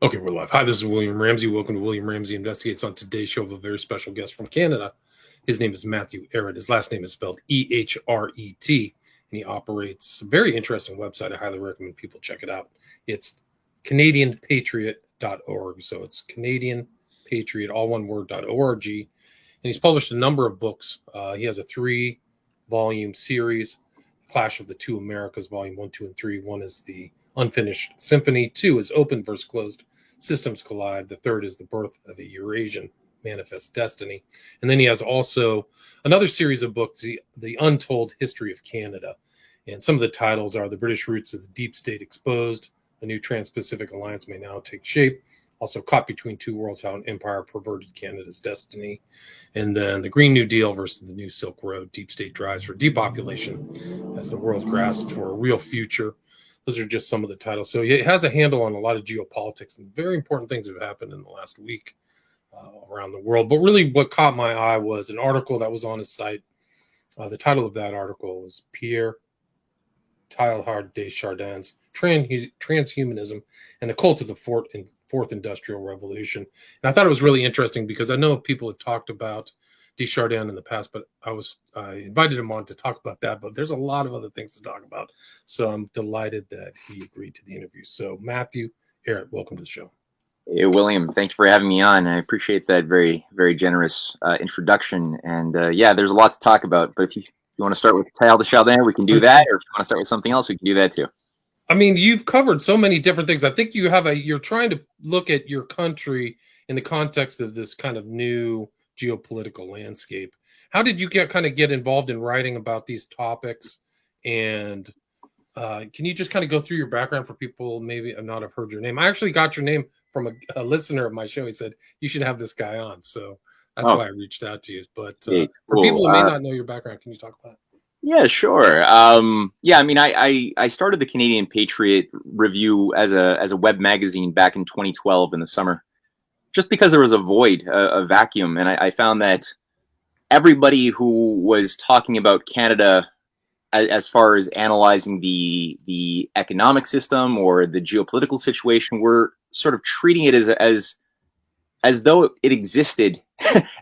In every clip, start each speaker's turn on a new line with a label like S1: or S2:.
S1: Okay, we're live. Hi, this is William Ramsey. Welcome to William Ramsey Investigates. On today's show, of a very special guest from Canada. His name is Matthew Ehret. His last name is spelled E-H-R-E-T, and he operates a very interesting website. I highly recommend people check it out. It's CanadianPatriot.org. So it's Canadian Patriot, all one word, .org. And he's published a number of books. He has a 3-volume series, Clash of the Two Americas, Volume 1, 2, and 3. One is the Unfinished Symphony. 2 is Open versus Closed Systems Collide. The 3rd is The Birth of a Eurasian Manifest Destiny. And then he has also another series of books, The Untold History of Canada. And some of the titles are The British Roots of the Deep State Exposed, A New Trans-Pacific Alliance May Now Take Shape, also Caught Between Two Worlds, How an Empire Perverted Canada's Destiny, and then The Green New Deal versus the New Silk Road, Deep State Drives for Depopulation as the World Grasps for a Real Future. Those are just some of the titles. So it has a handle on a lot of geopolitics, and very important things have happened in the last week around the world. But really what caught my eye was an article that was on his site. The title of that article was Pierre, Teilhard de Chardin's Transhumanism and the Cult of the Fourth Industrial Revolution. And I thought it was really interesting because I know people have talked about Chardin in the past, but I invited him on to talk about that, but there's a lot of other things to talk about. So I'm delighted that he agreed to the interview. So Matthew Ehret, welcome to the show.
S2: Hey, William, thank you for having me on. I appreciate that very, very generous introduction. And yeah, there's a lot to talk about, but if you want to start with Teilhard de Chardin, we can do that. Or if you want to start with something else, we can do that too.
S1: I mean, you've covered so many different things. I think you're trying to look at your country in the context of this kind of new geopolitical landscape. How did you get involved in writing about these topics? And can you just kind of go through your background for people maybe not have heard your name? I actually got your name from a listener of my show. He said you should have this guy on, so that's why I reached out to you. But
S2: hey,
S1: for people who may not know your background, can you talk about it?
S2: Yeah, sure. Yeah, I mean, I started the Canadian Patriot Review as a web magazine back in 2012 in the summer, just because there was a void, a vacuum. And I found that everybody who was talking about Canada as far as analyzing the economic system or the geopolitical situation were sort of treating it as though it existed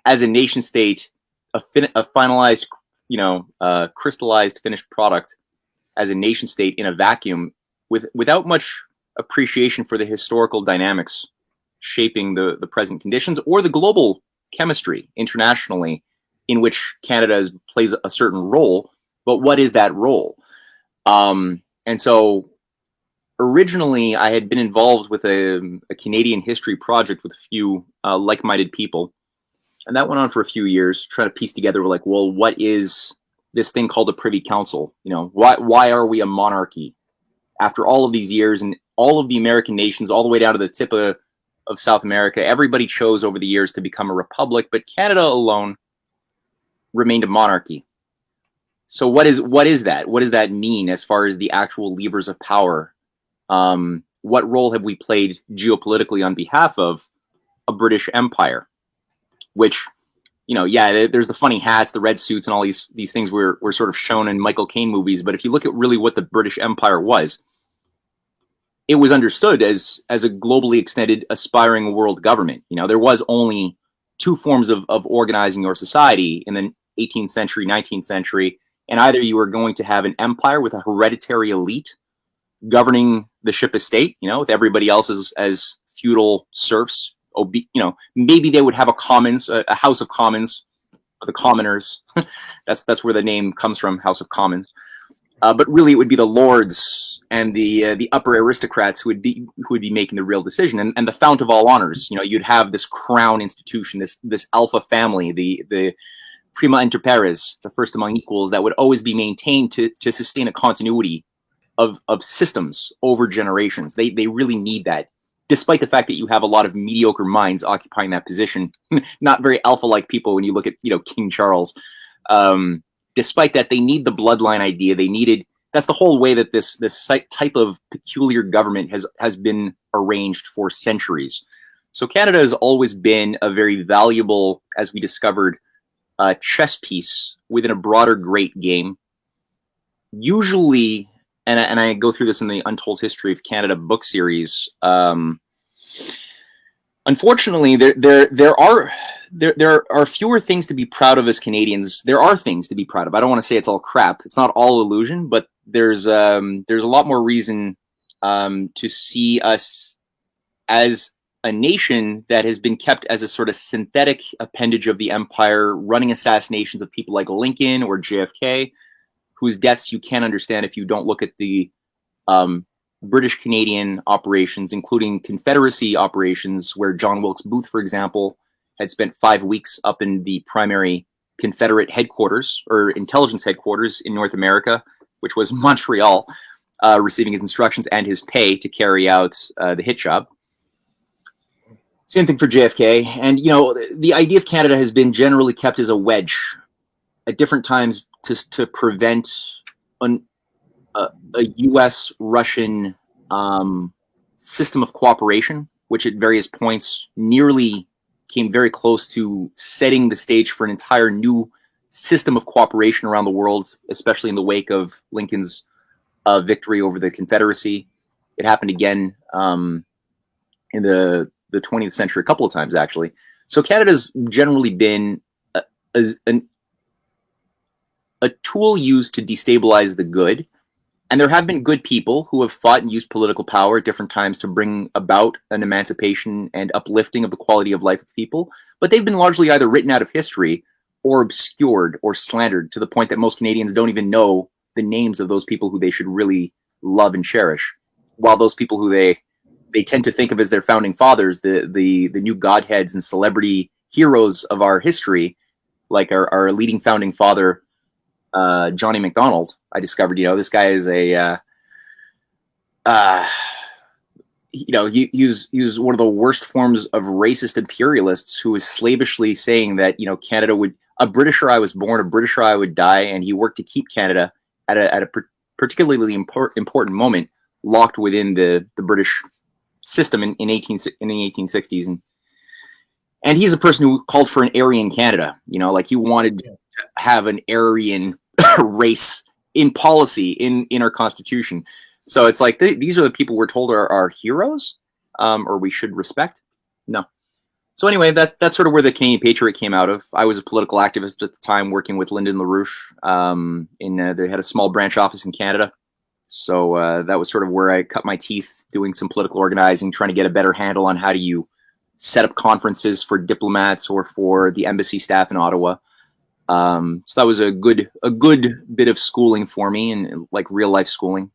S2: as a nation state, a finalized, crystallized finished product as a nation state in a vacuum without much appreciation for the historical dynamics shaping the present conditions or the global chemistry internationally in which Canada plays a certain role. But what is that role? And so originally I had been involved with a Canadian history project with a few like-minded people. And that went on for a few years, trying to piece together well, what is this thing called the Privy Council? Why are we a monarchy? After all of these years and all of the American nations, all the way down to the tip of South America, everybody chose over the years to become a republic, but Canada alone remained a monarchy. So what is that? What does that mean as far as the actual levers of power? What role have we played geopolitically on behalf of a British Empire? Which, there's the funny hats, the red suits, and all these things were sort of shown in Michael Caine movies. But if you look at really what the British Empire was, it was understood as a globally extended, aspiring world government. There was only 2 forms of organizing your society in the 18th century, 19th century. And either you were going to have an empire with a hereditary elite governing the ship of state, with everybody else as feudal serfs. Maybe they would have a commons, a House of Commons, or the commoners. That's where the name comes from, House of Commons. But really, it would be the lords and the upper aristocrats who would be making the real decision, and the fount of all honors. You'd have this crown institution, this alpha family, the prima inter pares, the first among equals, that would always be maintained to sustain a continuity of systems over generations. They really need that, despite the fact that you have a lot of mediocre minds occupying that position, not very alpha-like people when you look at King Charles. Despite that, they need the bloodline idea. That's the whole way that this type of peculiar government has been arranged for centuries. So Canada has always been a very valuable, as we discovered, chess piece within a broader great game. Usually, and I go through this in the Untold History of Canada book series, Unfortunately, there are fewer things to be proud of as Canadians. There are things to be proud of. I don't want to say it's all crap. It's not all illusion, but there's a lot more reason to see us as a nation that has been kept as a sort of synthetic appendage of the empire, running assassinations of people like Lincoln or JFK, whose deaths you can't understand if you don't look at the British Canadian operations, including Confederacy operations, where John Wilkes Booth, for example, had spent 5 weeks up in the primary Confederate headquarters or intelligence headquarters in North America, which was Montreal, receiving his instructions and his pay to carry out the hit job. Same thing for JFK. And, you know, the idea of Canada has been generally kept as a wedge at different times to prevent a U.S.-Russian system of cooperation, which at various points nearly came very close to setting the stage for an entire new system of cooperation around the world, especially in the wake of Lincoln's victory over the Confederacy. It happened again in the 20th century a couple of times, actually. So Canada's generally been a tool used to destabilize the good. And there have been good people who have fought and used political power at different times to bring about an emancipation and uplifting of the quality of life of people. But they've been largely either written out of history or obscured or slandered to the point that most Canadians don't even know the names of those people who they should really love and cherish. While those people who they tend to think of as their founding fathers, the new godheads and celebrity heroes of our history, like our leading founding father, Johnny MacDonald, I discovered, this guy is a, he was one of the worst forms of racist imperialists who was slavishly saying that, Canada would, a Britisher I was born, a Britisher I would die, and he worked to keep Canada at a particularly important moment locked within the British system in the 1860s. And he's a person who called for an Aryan Canada, he wanted to have an Aryan race in policy in our Constitution. So it's like these are the people we're told are our heroes, or we should respect. No. So anyway, that's sort of where the Canadian Patriot came out of. I was a political activist at the time, working with Lyndon LaRouche. They had a small branch office in Canada. So that was sort of where I cut my teeth, doing some political organizing, trying to get a better handle on how do you set up conferences for diplomats or for the embassy staff in Ottawa. So that was a good bit of schooling for me, and like real life schooling.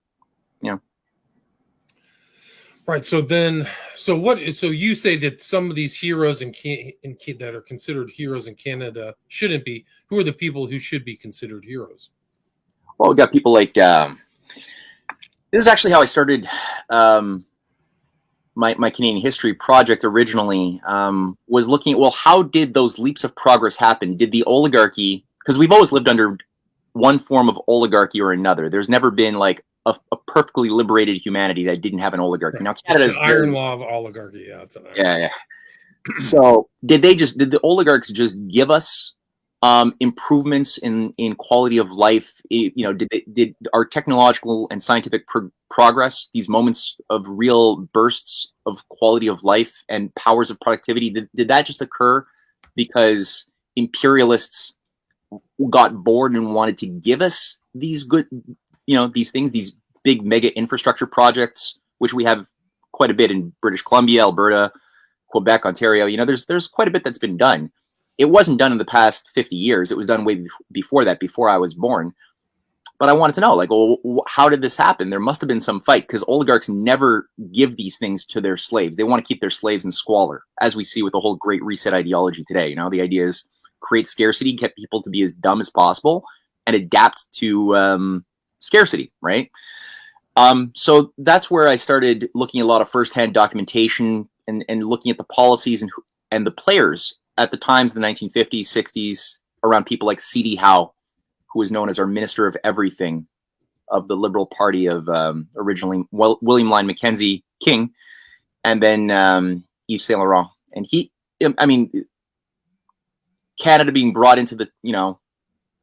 S1: Right. So you say that some of these heroes that are considered heroes in Canada shouldn't be. Who are the people who should be considered heroes?
S2: Well, we've got people like, this is actually how I started my Canadian history project originally, was looking at, well, how did those leaps of progress happen? Did the oligarchy, because we've always lived under one form of oligarchy or another. There's never been like a perfectly liberated humanity that didn't have an oligarchy. Right. Now Canada's
S1: iron law of oligarchy. Yeah, it's an iron
S2: yeah. So did the oligarchs just give us improvements in quality of life? Did our technological and scientific progress, these moments of real bursts of quality of life and powers of productivity, did that just occur because imperialists got bored and wanted to give us these good, these things, these big mega infrastructure projects, which we have quite a bit in British Columbia, Alberta, Quebec, Ontario? There's quite a bit that's been done. It wasn't done in the past 50 years. It was done way before that, before I was born. But I wanted to know, how did this happen? There must have been some fight, because oligarchs never give these things to their slaves. They want to keep their slaves in squalor, as we see with the whole Great Reset ideology today. The idea is create scarcity, get people to be as dumb as possible, and adapt to scarcity, right? So that's where I started looking at a lot of firsthand documentation and looking at the policies and the players at the times, the 1950s, 60s, around people like C.D. Howe, who was known as our Minister of Everything of the Liberal Party of originally William Lyon Mackenzie King, and then Yves Saint Laurent. And Canada being brought into the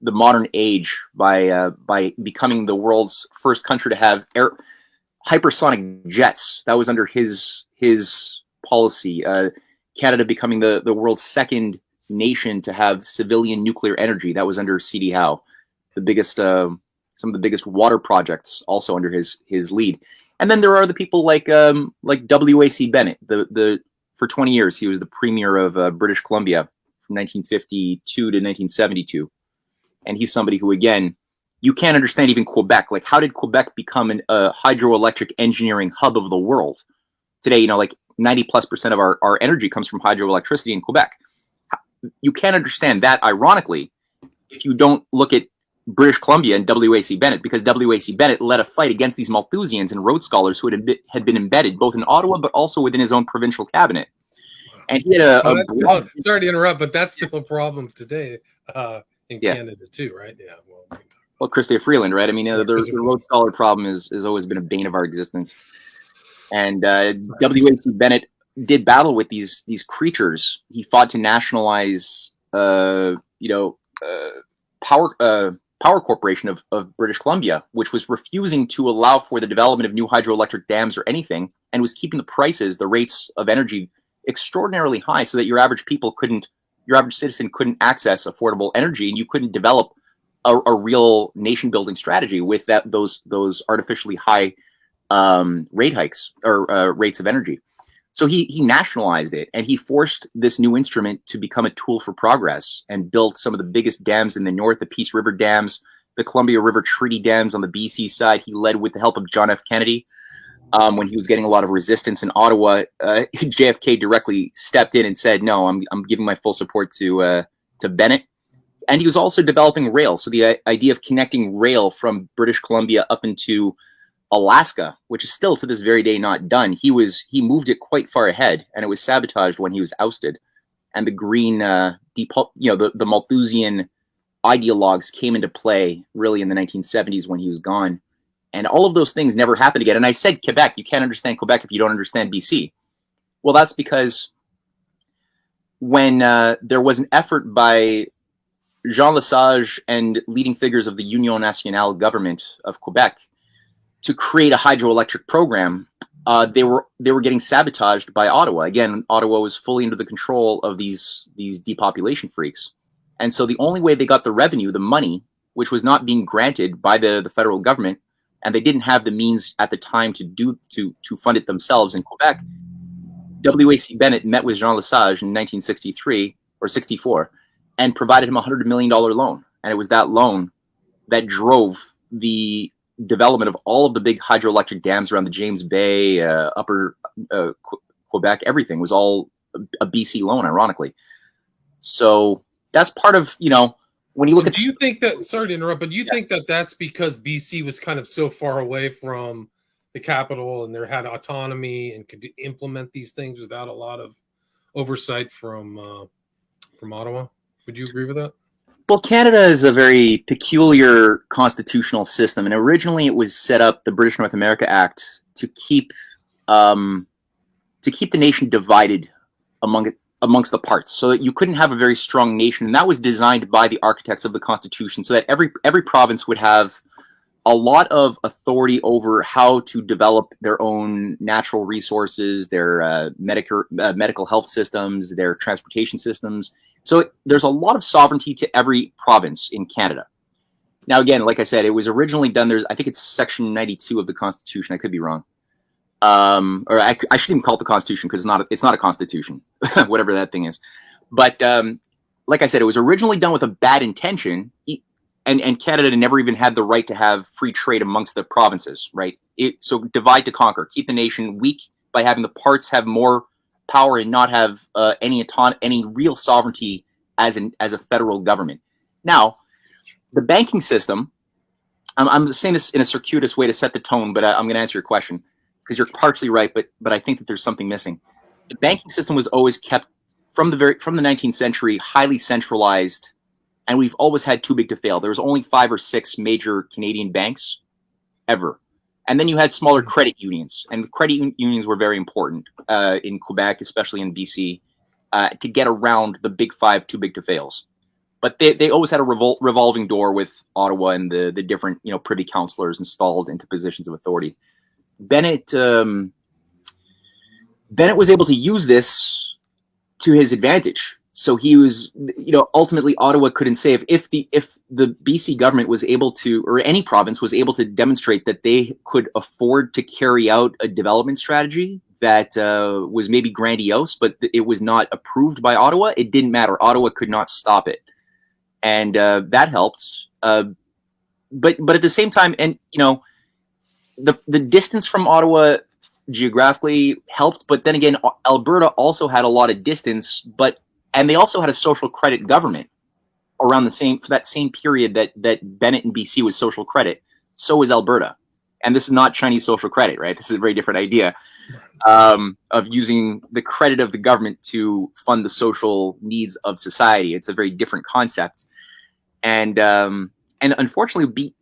S2: modern age by becoming the world's first country to have hypersonic jets. That was under his policy. Canada becoming the world's second nation to have civilian nuclear energy. That was under C.D. Howe, the biggest, some of the biggest water projects also under his lead. And then there are the people like W.A.C. Bennett. For 20 years he was the premier of British Columbia from 1952 to 1972, and he's somebody who, again, you can't understand even Quebec. Like, how did Quebec become a hydroelectric engineering hub of the world? Today, you know, like 90+% of our energy comes from hydroelectricity in Quebec. You can't understand that, ironically, if you don't look at British Columbia and W.A.C. Bennett, because W.A.C. Bennett led a fight against these Malthusians and Rhodes scholars who had been embedded both in Ottawa but also within his own provincial cabinet. And he had
S1: sorry to interrupt, but that's still a problem today in Canada too, right? Yeah.
S2: Well, Chrystia Freeland, right? I mean, the Rhodes Scholar problem has always been a bane of our existence. And W.A.C. Bennett did battle with these creatures. He fought to nationalize, Power Corporation of British Columbia, which was refusing to allow for the development of new hydroelectric dams or anything, and was keeping the rates of energy extraordinarily high, so that your average citizen couldn't access affordable energy, and you couldn't develop a real nation building strategy with those artificially high rate hikes or rates of energy. So he nationalized it, and he forced this new instrument to become a tool for progress, and built some of the biggest dams in the north, the Peace River dams, the Columbia River Treaty dams on the BC side. He led with the help of John F. Kennedy. When he was getting a lot of resistance in Ottawa, JFK directly stepped in and said, "No, I'm giving my full support to Bennett." And he was also developing rail. So the idea of connecting rail from British Columbia up into Alaska, which is still to this very day not done, he moved it quite far ahead, and it was sabotaged when he was ousted. And the green, the Malthusian ideologues came into play really in the 1970s when he was gone. And all of those things never happened again. And I said Quebec, you can't understand Quebec if you don't understand BC. Well, that's because when there was an effort by Jean Lesage and leading figures of the Union Nationale government of Quebec to create a hydroelectric program, they were getting sabotaged by Ottawa. Again, Ottawa was fully under the control of these depopulation freaks. And so the only way they got the revenue, the money, which was not being granted by the federal government, and they didn't have the means at the time to fund it themselves in Quebec, W.A.C. Bennett met with Jean Lesage in 1963 or 64 and provided him a $100 million loan. And it was that loan that drove the development of all of the big hydroelectric dams around the James Bay, upper Quebec. Everything was all a BC loan, ironically. So that's part of, when you look at...
S1: Do you think that, sorry to interrupt, but do you think that that's because BC was kind of so far away from the capital and they had autonomy and could implement these things without a lot of oversight from Ottawa? Would you agree with that?
S2: Well, Canada is a very peculiar constitutional system, and originally it was set up, the British North America Act, to keep the nation divided amongst the parts, so that you couldn't have a very strong nation. And that was designed by the architects of the Constitution, so that every province would have a lot of authority over how to develop their own natural resources, their medical health systems, their transportation systems. So there's a lot of sovereignty to every province in Canada. Now, again, like I said, it was originally done. I think it's Section 92 of the Constitution. I could be wrong. Or I shouldn't even call it the Constitution, because it's not a constitution, whatever that thing is. But like I said, it was originally done with a bad intention, and Canada never even had the right to have free trade amongst the provinces, right? So divide to conquer, keep the nation weak by having the parts have more power and not have any real sovereignty as a federal government. Now, the banking system, I'm saying this in a circuitous way to set the tone, but I'm going to answer your question, because you're partially right, but I think that there's something missing. The banking system was always kept from the 19th century highly centralized, and we've always had too big to fail. There was only 5 or 6 major Canadian banks ever. And then you had smaller credit unions, and credit unions were very important in Quebec, especially in BC, to get around the big 5 too big to fails. But they always had a revolving door with Ottawa and the different privy councillors installed into positions of authority. Bennett was able to use this to his advantage. So he was, ultimately Ottawa couldn't say if the BC government was able to, or any province was able to demonstrate that they could afford to carry out a development strategy that was maybe grandiose, but it was not approved by Ottawa, it didn't matter. Ottawa could not stop it. And that helped. But at the same time, and the distance from Ottawa geographically helped, but then again, Alberta also had a lot of distance, and they also had a social credit government around for that same period that Bennett and BC was social credit. So was Alberta. And this is not Chinese social credit, right? This is a very different idea of using the credit of the government to fund the social needs of society. It's a very different concept. And unfortunately,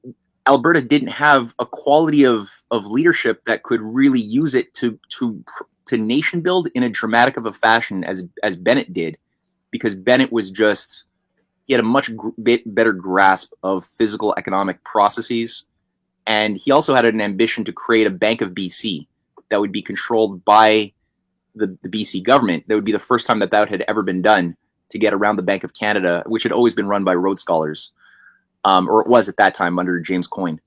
S2: Alberta didn't have a quality of leadership that could really use it to nation build in a dramatic of a fashion as Bennett did, because Bennett was he had a much better grasp of physical economic processes, and he also had an ambition to create a Bank of BC that would be controlled by the BC government. That would be the first time that had ever been done, to get around the Bank of Canada, which had always been run by Rhodes Scholars. Or it was at that time under James Coyne.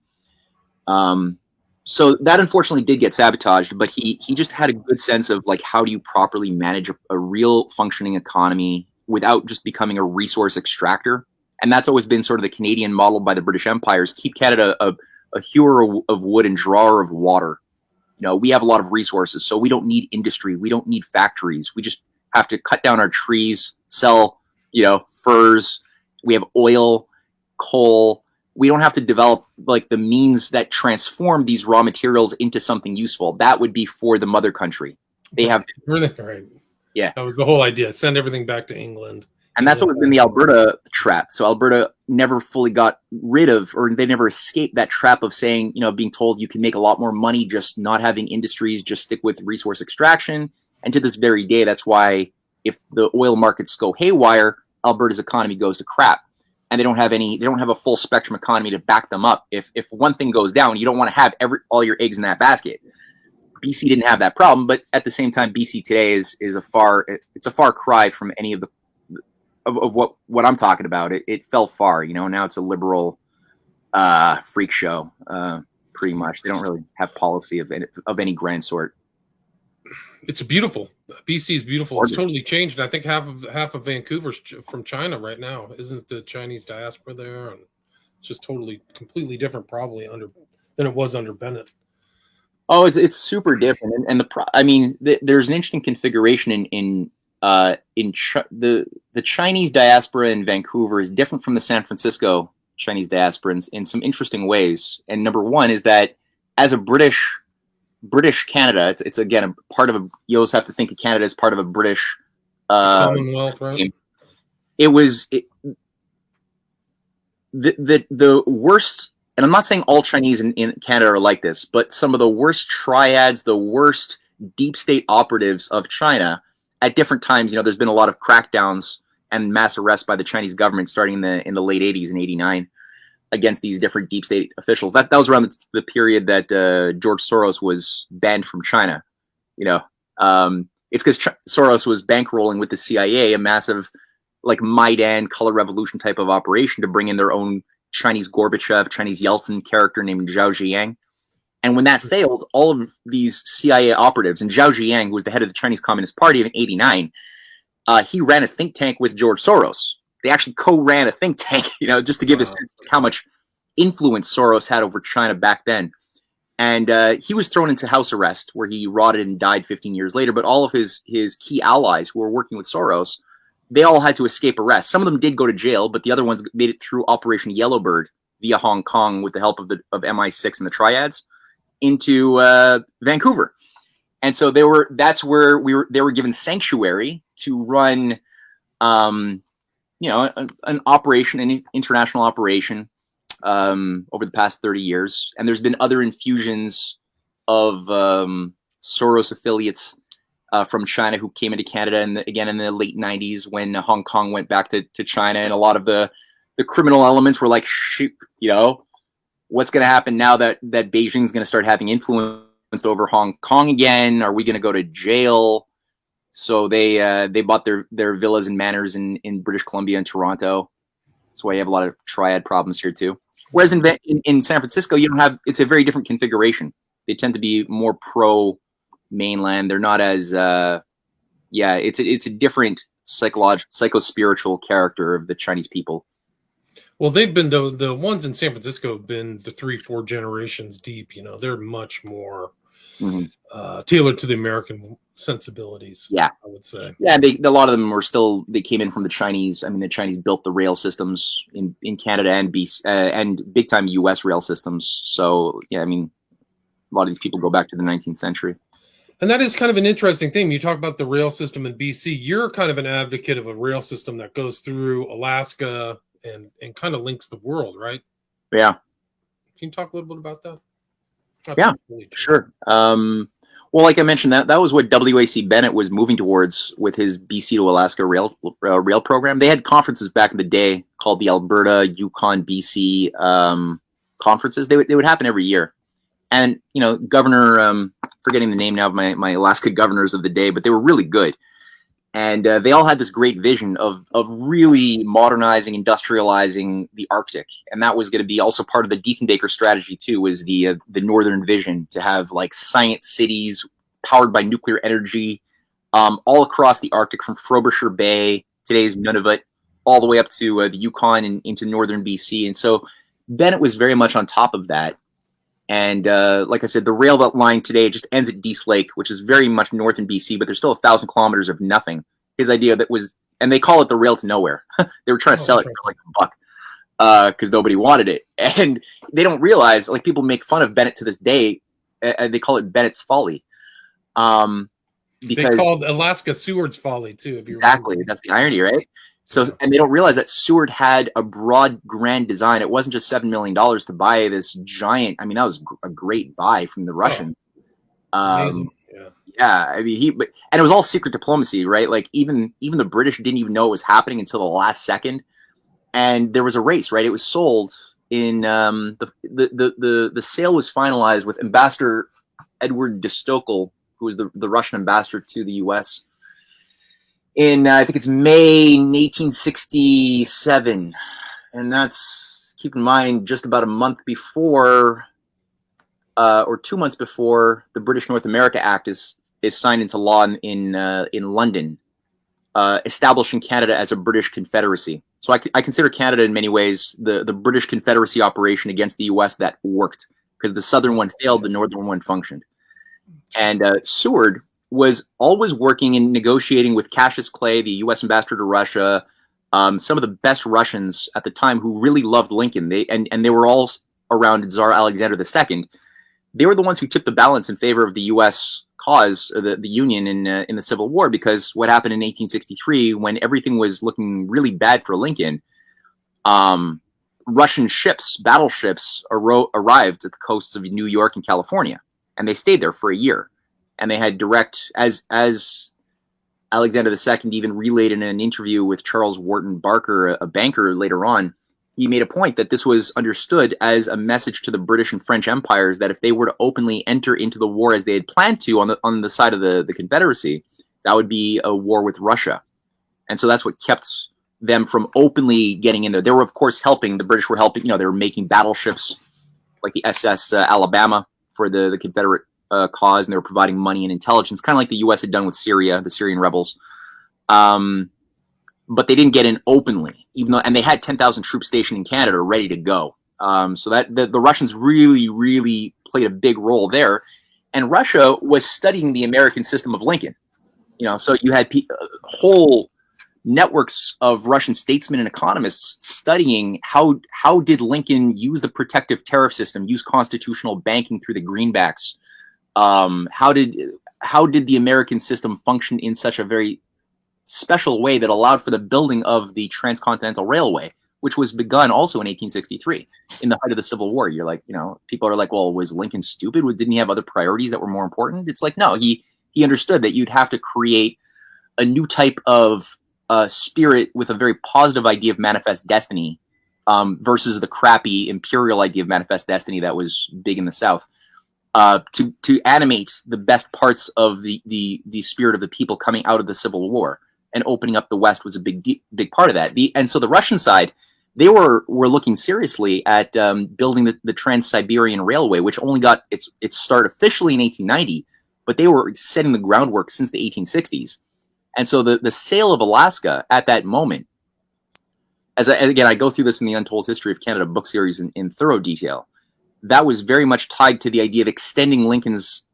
S2: So that unfortunately did get sabotaged, but he just had a good sense of how do you properly manage a real functioning economy without just becoming a resource extractor. And that's always been sort of the Canadian model by the British empires: keep Canada a hewer of wood and drawer of water. We have a lot of resources, so we don't need industry. We don't need factories. We just have to cut down our trees, sell, furs. We have oil, coal. We don't have to develop the means that transform these raw materials into something useful. That would be for the mother country. They have
S1: right.
S2: Yeah,
S1: that was the whole idea. Send everything back to England.
S2: And that's what been the Alberta trap. So Alberta never fully got rid of, or they never escaped that trap of saying, being told you can make a lot more money just not having industries, just stick with resource extraction. And to this very day, that's why if the oil markets go haywire, Alberta's economy goes to crap. And they don't have a full spectrum economy to back them up. If one thing goes down, you don't want to have all your eggs in that basket. BC didn't have that problem, but at the same time, BC today is a far cry from any of what I'm talking about. It fell far, now it's a liberal freak show, pretty much. They don't really have policy of any grand sort.
S1: It's beautiful. BC is beautiful. It's totally changed. I think half of Vancouver's from China right now. Isn't the Chinese diaspora there? And it's just completely different, probably than it was under Bennett.
S2: Oh, it's super different, and there's an interesting configuration in the Chinese diaspora in Vancouver is different from the San Francisco Chinese diaspora in some interesting ways. And number one is that as a British Canada, it's again a part of you always have to think of Canada as part of a British
S1: Commonwealth, right?
S2: The worst. And I'm not saying all Chinese in Canada are like this, but some of the worst triads, the worst deep state operatives of China at different times, there's been a lot of crackdowns and mass arrests by the Chinese government starting in the late 80s and 89 against these different deep state officials. That was around the period that George Soros was banned from China. It's because Soros was bankrolling with the CIA, a massive Maidan color revolution type of operation to bring in their own Chinese Gorbachev, Chinese Yeltsin character named Zhao Ziyang. And when that failed, all of these CIA operatives, and Zhao Ziyang, who was the head of the Chinese Communist Party in '89, he ran a think tank with George Soros. They actually co-ran a think tank, just to give a sense of how much influence Soros had over China back then. And he was thrown into house arrest, where he rotted and died 15 years later. But all of his key allies who were working with Soros, they all had to escape arrest. Some of them did go to jail, but the other ones made it through Operation Yellowbird via Hong Kong with the help of MI6 and the Triads into Vancouver. And so they were given sanctuary to run, an operation, an international operation over the past 30 years. And there's been other infusions of Soros affiliates from China who came into Canada, and again in the late 90s when Hong Kong went back to China, and a lot of the criminal elements were like, shoot, what's going to happen now that Beijing's going to start having influence over Hong Kong again? Are we going to go to jail? So they bought their villas and manors in British Columbia and Toronto. That's why you have a lot of triad problems here too. Whereas in San Francisco, you don't have. It's a very different configuration. They tend to be more pro mainland. They're not as it's a different psycho-spiritual character of the Chinese people.
S1: Well, they've been the ones in San Francisco have been the 3-4 generations deep. You know, they're much more tailored to the American sensibilities.
S2: Yeah,
S1: I would say.
S2: Yeah, a lot of them were still. They came in from the Chinese. I mean, the Chinese built the rail systems in Canada and big time U.S. rail systems. So yeah, I mean, a lot of these people go back to the 19th century.
S1: And that is kind of an interesting thing. You talk about the rail system in BC. You're kind of an advocate of a rail system that goes through Alaska and kind of links the world, right?
S2: Yeah.
S1: Can you talk a little bit about that?
S2: Yeah, sure. Well, like I mentioned, that was what W.A.C. Bennett was moving towards with his BC to Alaska rail program. They had conferences back in the day called the Alberta, Yukon, BC conferences. They would happen every year. And, you know, Governor, forgetting the name now of my Alaska governors of the day, but they were really good. And they all had this great vision of really modernizing, industrializing the Arctic. And that was going to be also part of the Diefenbaker strategy, too, was the Northern vision to have, like, science cities powered by nuclear energy all across the Arctic from Frobisher Bay, today's Nunavut, all the way up to the Yukon and into northern BC. And so Bennett was very much on top of that. And like I said, the rail line today just ends at Dease Lake, which is very much north in BC, but there's still 1,000 kilometers of nothing. His idea that was, and they call it the rail to nowhere. They were trying to sell it for like $1 because nobody wanted it. And they don't realize, like, people make fun of Bennett to this day. They call it Bennett's Folly. Because
S1: they called Alaska Seward's Folly too. If you
S2: exactly,
S1: remember.
S2: That's the irony, right? So, and they don't realize that Seward had a broad, grand design. It wasn't just $7 million to buy this giant. I mean, that was a great buy from the Russians.
S1: Amazing.
S2: Yeah. I mean, and it was all secret diplomacy, right? Like even the British didn't even know it was happening until the last second. And there was a race, right? It was sold in the sale was finalized with Ambassador Edward de Stokel, who was the Russian ambassador to the U.S. in I think it's May 1867, and that's, keep in mind, just about a month before or 2 months before the British North America Act is signed into law in London, establishing Canada as a British Confederacy. So I consider Canada in many ways the British Confederacy operation against the U.S. that worked, because the southern one failed, the northern one functioned. And Seward was always working and negotiating with Cassius Clay, the U.S. ambassador to Russia, some of the best Russians at the time who really loved Lincoln. They were all around Tsar Alexander II. They were the ones who tipped the balance in favor of the U.S. cause, or the Union in the Civil War, because what happened in 1863, when everything was looking really bad for Lincoln, Russian ships, battleships, arrived at the coasts of New York and California, and they stayed there for a year. And they had direct, as Alexander II even relayed in an interview with Charles Wharton Barker, a banker later on, he made a point that this was understood as a message to the British and French empires that if they were to openly enter into the war as they had planned to on the side of the Confederacy, that would be a war with Russia. And so that's what kept them from openly getting in there. They were, of course, helping. The British were helping. You know, they were making battleships like the SS Alabama for the Confederate cause, and they were providing money and intelligence, kind of like the U.S. had done with Syria, the Syrian rebels. But they didn't get in openly, even though, and they had 10,000 troops stationed in Canada ready to go. So that the Russians really, really played a big role there. And Russia was studying the American system of Lincoln. You know, so you had whole networks of Russian statesmen and economists studying how did Lincoln use the protective tariff system, use constitutional banking through the greenbacks. How did the American system function in such a very special way that allowed for the building of the Transcontinental Railway, which was begun also in 1863 in the height of the Civil War. You're like, you know, people are like, well, was Lincoln stupid? Didn't he have other priorities that were more important? It's like, no, he understood that you'd have to create a new type of spirit with a very positive idea of manifest destiny versus the crappy imperial idea of manifest destiny that was big in the South. to animate the best parts of the spirit of the people coming out of the Civil War, and opening up the West was a big part of that. And so the Russian side, they were looking seriously at building the Trans-Siberian Railway, which only got its start officially in 1890, but they were setting the groundwork since the 1860s. And so the sale of Alaska at that moment, again, I go through this in the Untold History of Canada book series in thorough detail, that was very much tied to the idea of extending Lincoln's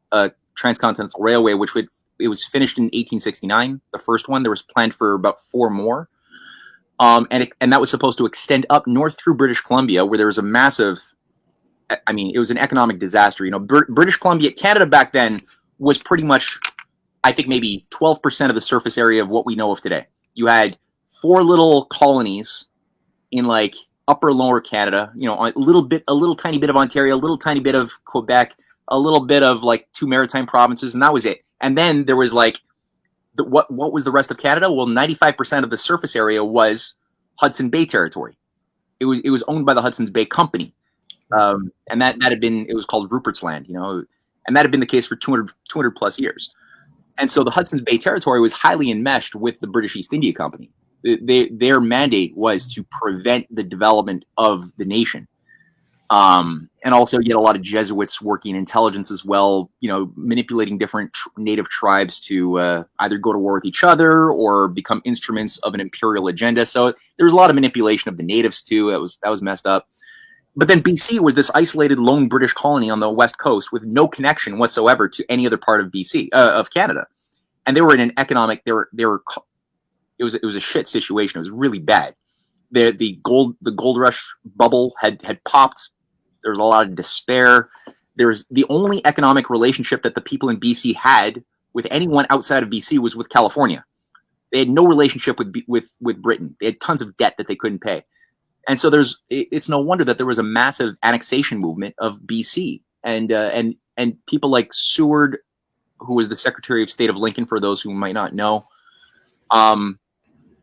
S2: transcontinental railway, it was finished in 1869, the first one. There was planned for about 4 more. And that was supposed to extend up north through British Columbia, where there was a massive, I mean, it was an economic disaster. You know, British Columbia, Canada back then was pretty much, I think, maybe 12% of the surface area of what we know of today. You had 4 little colonies in like upper lower Canada, you know, a little tiny bit of Ontario, a little tiny bit of Quebec, a little bit of like 2 maritime provinces, and that was it. And then there was like, what was the rest of Canada? Well, 95% of the surface area was Hudson Bay territory. It was owned by the Hudson's Bay Company, and that had been, it was called Rupert's Land, you know, and that had been the case for 200 plus years. And so the Hudson's Bay territory was highly enmeshed with the British East India Company. Their mandate was to prevent the development of the nation. And also you had a lot of Jesuits working intelligence as well, you know, manipulating different native tribes to either go to war with each other or become instruments of an imperial agenda. So there was a lot of manipulation of the natives too. That was messed up. But then BC was this isolated lone British colony on the west coast with no connection whatsoever to any other part of BC, of Canada. And they were in an economic, it was a shit situation. It was really bad. The gold rush bubble had popped. There was a lot of despair. There's the only economic relationship that the people in BC had with anyone outside of BC was with California. They had no relationship with Britain. They had tons of debt that they couldn't pay. And so it's no wonder that there was a massive annexation movement of BC, and people like Seward, who was the Secretary of State of Lincoln, for those who might not know,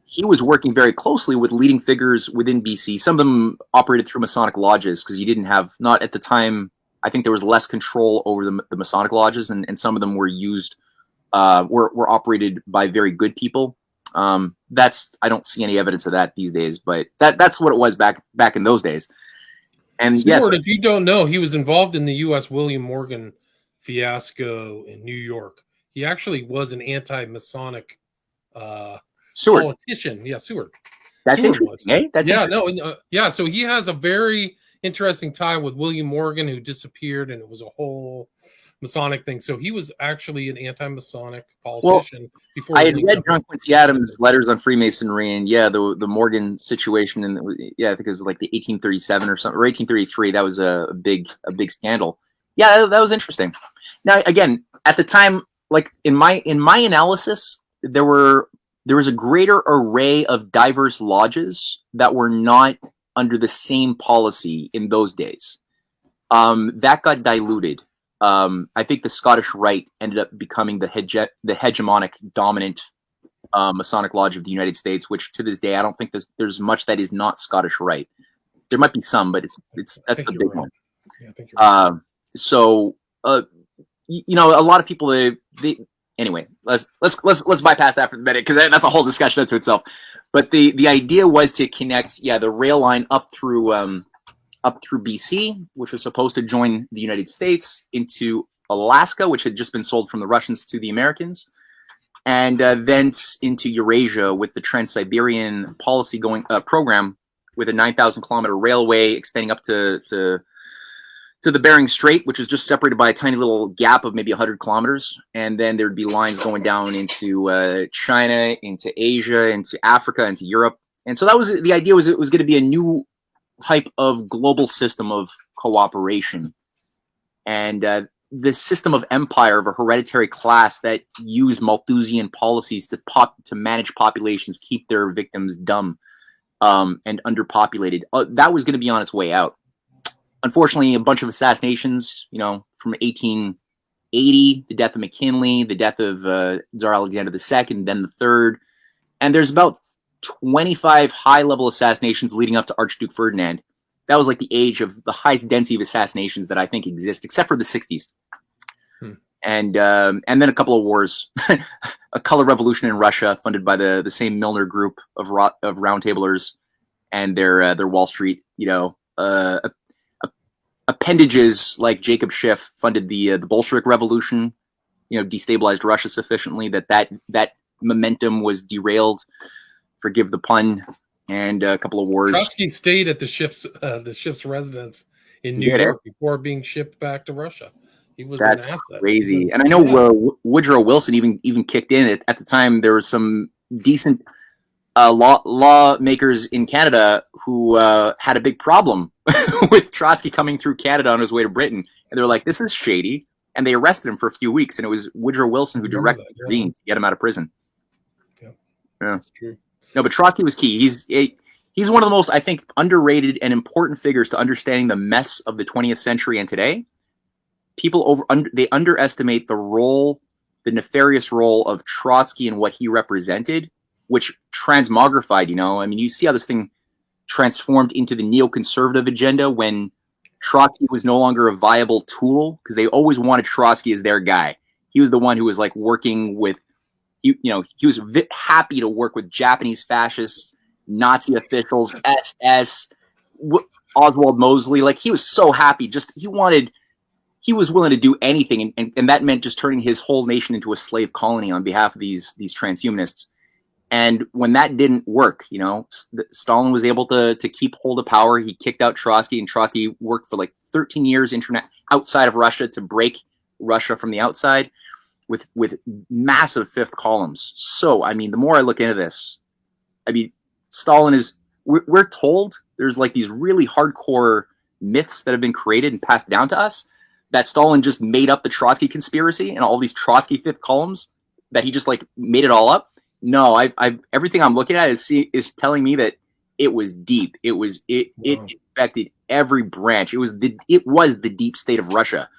S2: he was working very closely with leading figures within BC. Some of them operated through Masonic lodges because you didn't have, not at the time, I think there was less control over the Masonic lodges, and some of them were used, were operated by very good people. I don't see any evidence of that these days, but that's what it was back in those days. And
S1: Stuart, if you don't know, he was involved in the U.S. William Morgan fiasco in New York. He actually was an anti-Masonic politician. Yeah, Seward.
S2: That's
S1: Seward
S2: interesting. Eh? That's
S1: yeah. So he has a very interesting tie with William Morgan, who disappeared, and it was a whole Masonic thing. So he was actually an anti-Masonic politician. Before
S2: I had read John Quincy Adams' letters on Freemasonry, and the Morgan situation, and I think it was like the 1837 or something, or 1833. That was a big scandal. Yeah, that was interesting. Now, again, at the time, like in my analysis, there was a greater array of diverse lodges that were not under the same policy in those days. That got diluted. I think the Scottish Rite ended up becoming the hegemonic, dominant Masonic Lodge of the United States, which to this day I don't think there's much that is not Scottish Rite. There might be some, but that's the big one.
S1: Yeah, I think you're right.
S2: So you know, a lot of people anyway, let's bypass that for the minute, because that's a whole discussion unto itself. But the idea was to connect the rail line up through BC, which was supposed to join the United States, into Alaska, which had just been sold from the Russians to the Americans, and thence into Eurasia with the Trans-Siberian policy program, with a 9,000 kilometer railway extending up to the Bering Strait, which is just separated by a tiny little gap of maybe 100 kilometers. And then there'd be lines going down into China, into Asia, into Africa, into Europe. And so that was the idea. It was going to be a new type of global system of cooperation. And the system of empire of a hereditary class that used Malthusian policies to manage populations, keep their victims dumb and underpopulated. That was going to be on its way out. Unfortunately, a bunch of assassinations, you know, from 1880, the death of McKinley, the death of Tsar Alexander II, then the third. And there's about 25 high-level assassinations leading up to Archduke Ferdinand. That was like the age of the highest density of assassinations that I think exist, except for the 60s. and then a couple of wars, a color revolution in Russia, funded by the same Milner group of roundtablers and their Wall Street, appendages like Jacob Schiff funded the Bolshevik Revolution, destabilized Russia sufficiently that momentum was derailed. Forgive the pun. And a couple of wars.
S1: Trotsky stayed at the Schiff's residence in New York before being shipped back to Russia. He was
S2: That's
S1: an asset.
S2: crazy. And I know Woodrow Wilson even kicked in. At the time, there were some decent lawmakers in Canada who had a big problem with Trotsky coming through Canada on his way to Britain. And they were like, this is shady. And they arrested him for a few weeks. And it was Woodrow Wilson who directly intervened to get him out of prison.
S1: Yeah,
S2: that's
S1: true.
S2: No, but Trotsky was key. He's one of the most, I think, underrated and important figures to understanding the mess of the 20th century and today. People they underestimate the nefarious role of Trotsky and what he represented, which transmogrified, you see how this thing transformed into the neoconservative agenda when Trotsky was no longer a viable tool, because they always wanted Trotsky as their guy. He was the one who was like working with, he was happy to work with Japanese fascists, Nazi officials, SS, Oswald Mosley. Like, he was so happy. He was willing to do anything. And that meant just turning his whole nation into a slave colony on behalf of these transhumanists. And when that didn't work, Stalin was able to keep hold of power. He kicked out Trotsky, and Trotsky worked for like 13 years outside of Russia to break Russia from the outside with massive fifth columns. So, the more I look into this, Stalin we're told there's like these really hardcore myths that have been created and passed down to us that Stalin just made up the Trotsky conspiracy and all these Trotsky fifth columns, that he just like made it all up. No, everything I'm looking at is telling me that it was deep. It infected every branch. It was the deep state of Russia.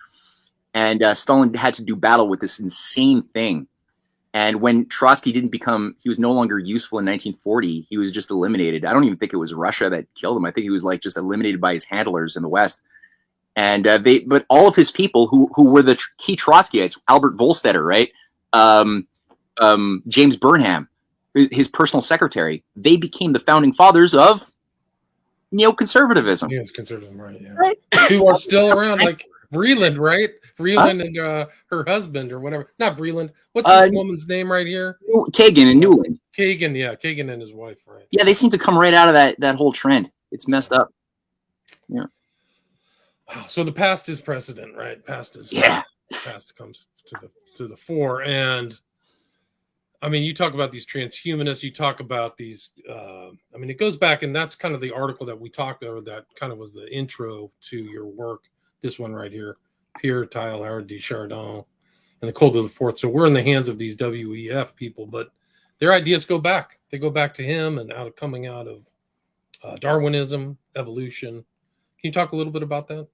S2: And Stalin had to do battle with this insane thing. And when Trotsky he was no longer useful in 1940, he was just eliminated. I don't even think it was Russia that killed him. I think he was like just eliminated by his handlers in the West. And but all of his people who were the key Trotskyites, Albert Volstetter, right? James Burnham, his personal secretary, they became the founding fathers of neoconservatism.
S1: Yes, conservatism, right? Yeah. Right. Who are still around, like Vreeland, right? Vreeland and her husband or whatever. Not Vreeland. What's this woman's name right here?
S2: Kagan and Newland.
S1: Kagan and his wife, right?
S2: Yeah, they seem to come right out of that whole trend. It's messed up. Yeah.
S1: Wow. So the past is precedent, right? Past comes to the fore. And you talk about these transhumanists, you talk about these, it goes back, and that's kind of the article that we talked over, that kind of was the intro to your work. This one right here, Pierre, Teilhard, de Chardin, and the Cult of the Fourth. So we're in the hands of these WEF people, but their ideas go back. They go back to him and coming out of Darwinism, evolution. Can you talk a little bit about that?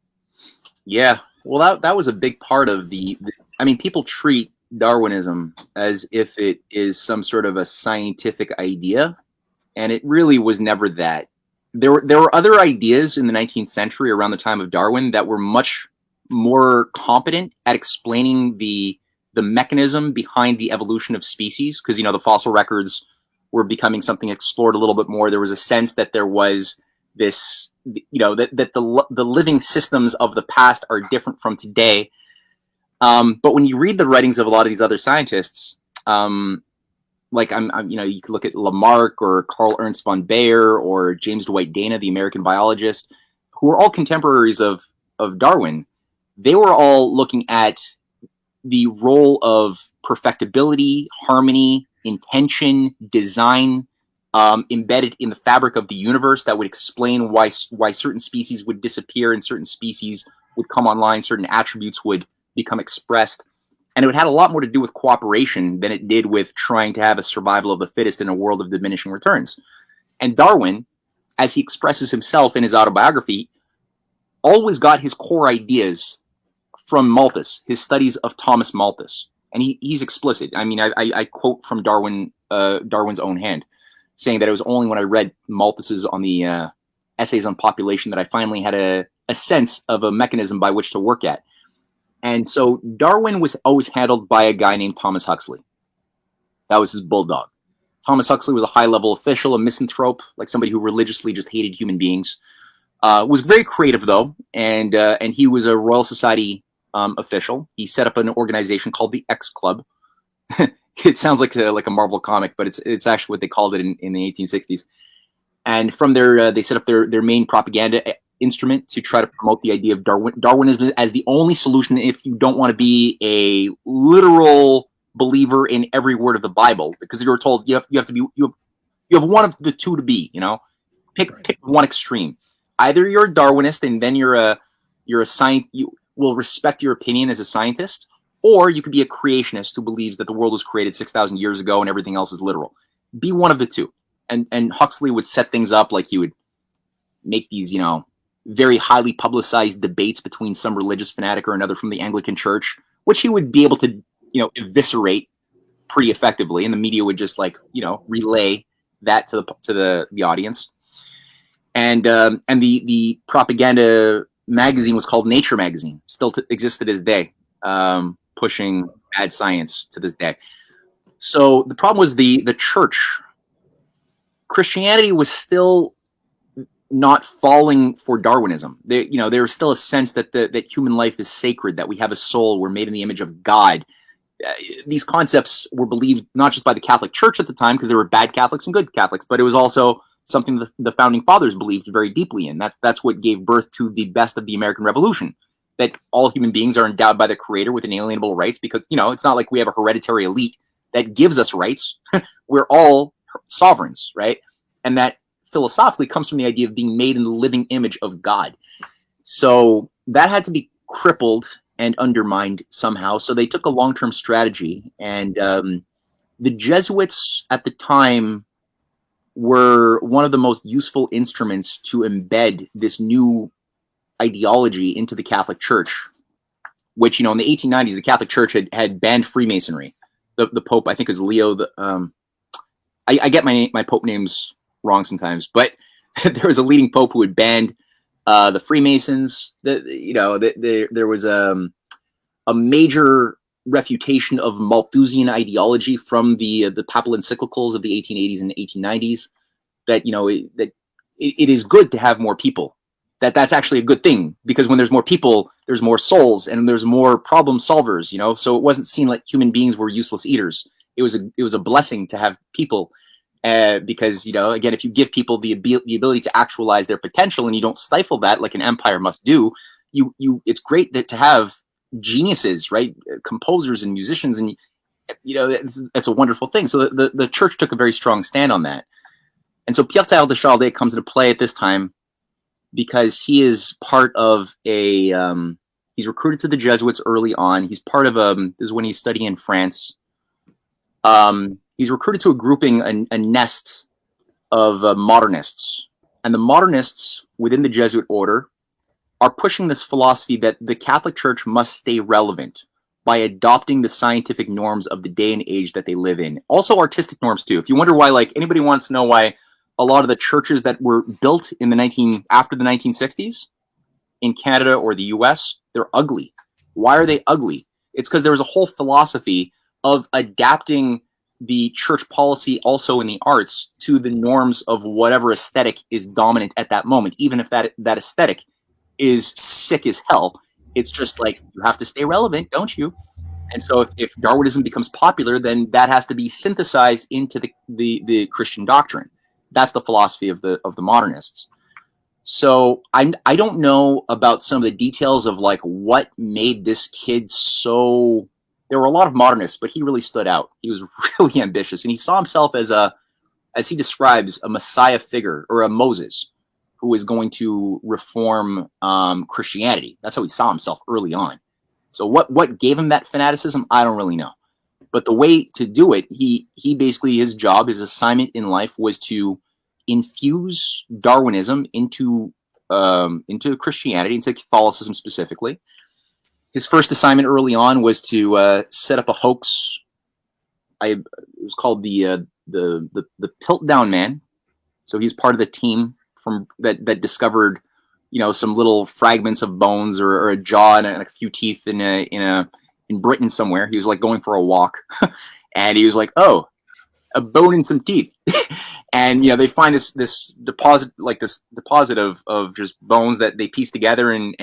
S2: Yeah. Well, that was a big part of people treat Darwinism as if it is some sort of a scientific idea, and it really was never that. There were other ideas in the 19th century around the time of Darwin that were much more competent at explaining the mechanism behind the evolution of species, because the fossil records were becoming something explored a little bit more. There was a sense that there was this, that the living systems of the past are different from today. But when you read the writings of a lot of these other scientists, you could look at Lamarck or Carl Ernst von Baer or James Dwight Dana, the American biologist, who were all contemporaries of Darwin. They were all looking at the role of perfectibility, harmony, intention, design, embedded in the fabric of the universe that would explain why certain species would disappear and certain species would come online, certain attributes would become expressed. And it had a lot more to do with cooperation than it did with trying to have a survival of the fittest in a world of diminishing returns. And Darwin, as he expresses himself in his autobiography, always got his core ideas from Malthus, his studies of Thomas Malthus. And he's explicit. I quote from Darwin's own hand, saying that it was only when I read Malthus's on the essays on population that I finally had a sense of a mechanism by which to work at. And so Darwin was always handled by a guy named Thomas Huxley. That was his bulldog. Thomas Huxley was a high-level official, a misanthrope, like somebody who religiously just hated human beings. Was very creative, though, and he was a Royal Society official. He set up an organization called the X Club. It sounds like a Marvel comic, but it's actually what they called it in the 1860s. And from there, they set up their main propaganda instrument to try to promote the idea of Darwinism as the only solution if you don't want to be a literal believer in every word of the Bible, because you were told you have one of the two to be, pick one extreme. Either you're a Darwinist and then you're a science, you will respect your opinion as a scientist, or you could be a creationist who believes that the world was created 6,000 years ago and everything else is literal. Be one of the two. And Huxley would set things up like he would make these, very highly publicized debates between some religious fanatic or another from the Anglican Church, which he would be able to, eviscerate pretty effectively, and the media would just relay that to the audience. And the propaganda magazine was called Nature Magazine, still exists to this day, pushing bad science to this day. So the problem was the church. Christianity was still not falling for Darwinism. There was still a sense that that human life is sacred, that we have a soul, we're made in the image of God. These concepts were believed not just by the Catholic Church at the time, because there were bad Catholics and good Catholics, but it was also something that the founding fathers believed very deeply in. That's what gave birth to the best of the American Revolution, that all human beings are endowed by the Creator with inalienable rights, because it's not like we have a hereditary elite that gives us rights. We're all sovereigns, right? And that philosophically comes from the idea of being made in the living image of God. So that had to be crippled and undermined somehow. So they took a long-term strategy, and the Jesuits at the time were one of the most useful instruments to embed this new ideology into the Catholic Church, which, in the 1890s, the Catholic Church had banned Freemasonry. The Pope, I think, is Leo. I get my Pope names wrong sometimes, but there was a leading Pope who had banned the Freemasons. There was a major refutation of Malthusian ideology from the papal encyclicals of the 1880s and 1890s. That it is good to have more people. That's actually a good thing, because when there's more people, there's more souls and there's more problem solvers. So it wasn't seen like human beings were useless eaters. It was a blessing to have people. Because, again, if you give people the ability to actualize their potential and you don't stifle that like an empire must do, it's great to have geniuses, right? Composers and musicians, and that's a wonderful thing. So the church took a very strong stand on that. And so Pierre de Chardin comes into play at this time because he is part of he's recruited to the Jesuits early on. He's part of this is when he's studying in France. He's recruited to a grouping, a nest of modernists. And the modernists within the Jesuit order are pushing this philosophy that the Catholic Church must stay relevant by adopting the scientific norms of the day and age that they live in. Also artistic norms, too. If you wonder why, anybody wants to know why a lot of the churches that were built in after the 1960s in Canada or the US, they're ugly. Why are they ugly? It's because there was a whole philosophy of adapting the church policy also in the arts to the norms of whatever aesthetic is dominant at that moment, even if that aesthetic is sick as hell. It's just like, you have to stay relevant, don't you? And so if Darwinism becomes popular, then that has to be synthesized into the Christian doctrine. That's the philosophy of the modernists. So I don't know about some of the details of what made this kid so. There were a lot of modernists, but he really stood out. He was really ambitious, and he saw himself as he describes, a Messiah figure, or a Moses, who is going to reform Christianity. That's how he saw himself early on. So what gave him that fanaticism, I don't really know. But the way to do it, he basically, his job, his assignment in life was to infuse Darwinism into Christianity, into Catholicism specifically. His first assignment early on was to set up a hoax. It was called the Piltdown Man. So he's part of the team that discovered some little fragments of bones or a jaw and a few teeth in Britain somewhere. He was like going for a walk, and he was like, "Oh, a bone and some teeth." And they find this deposit of just bones that they piece together, and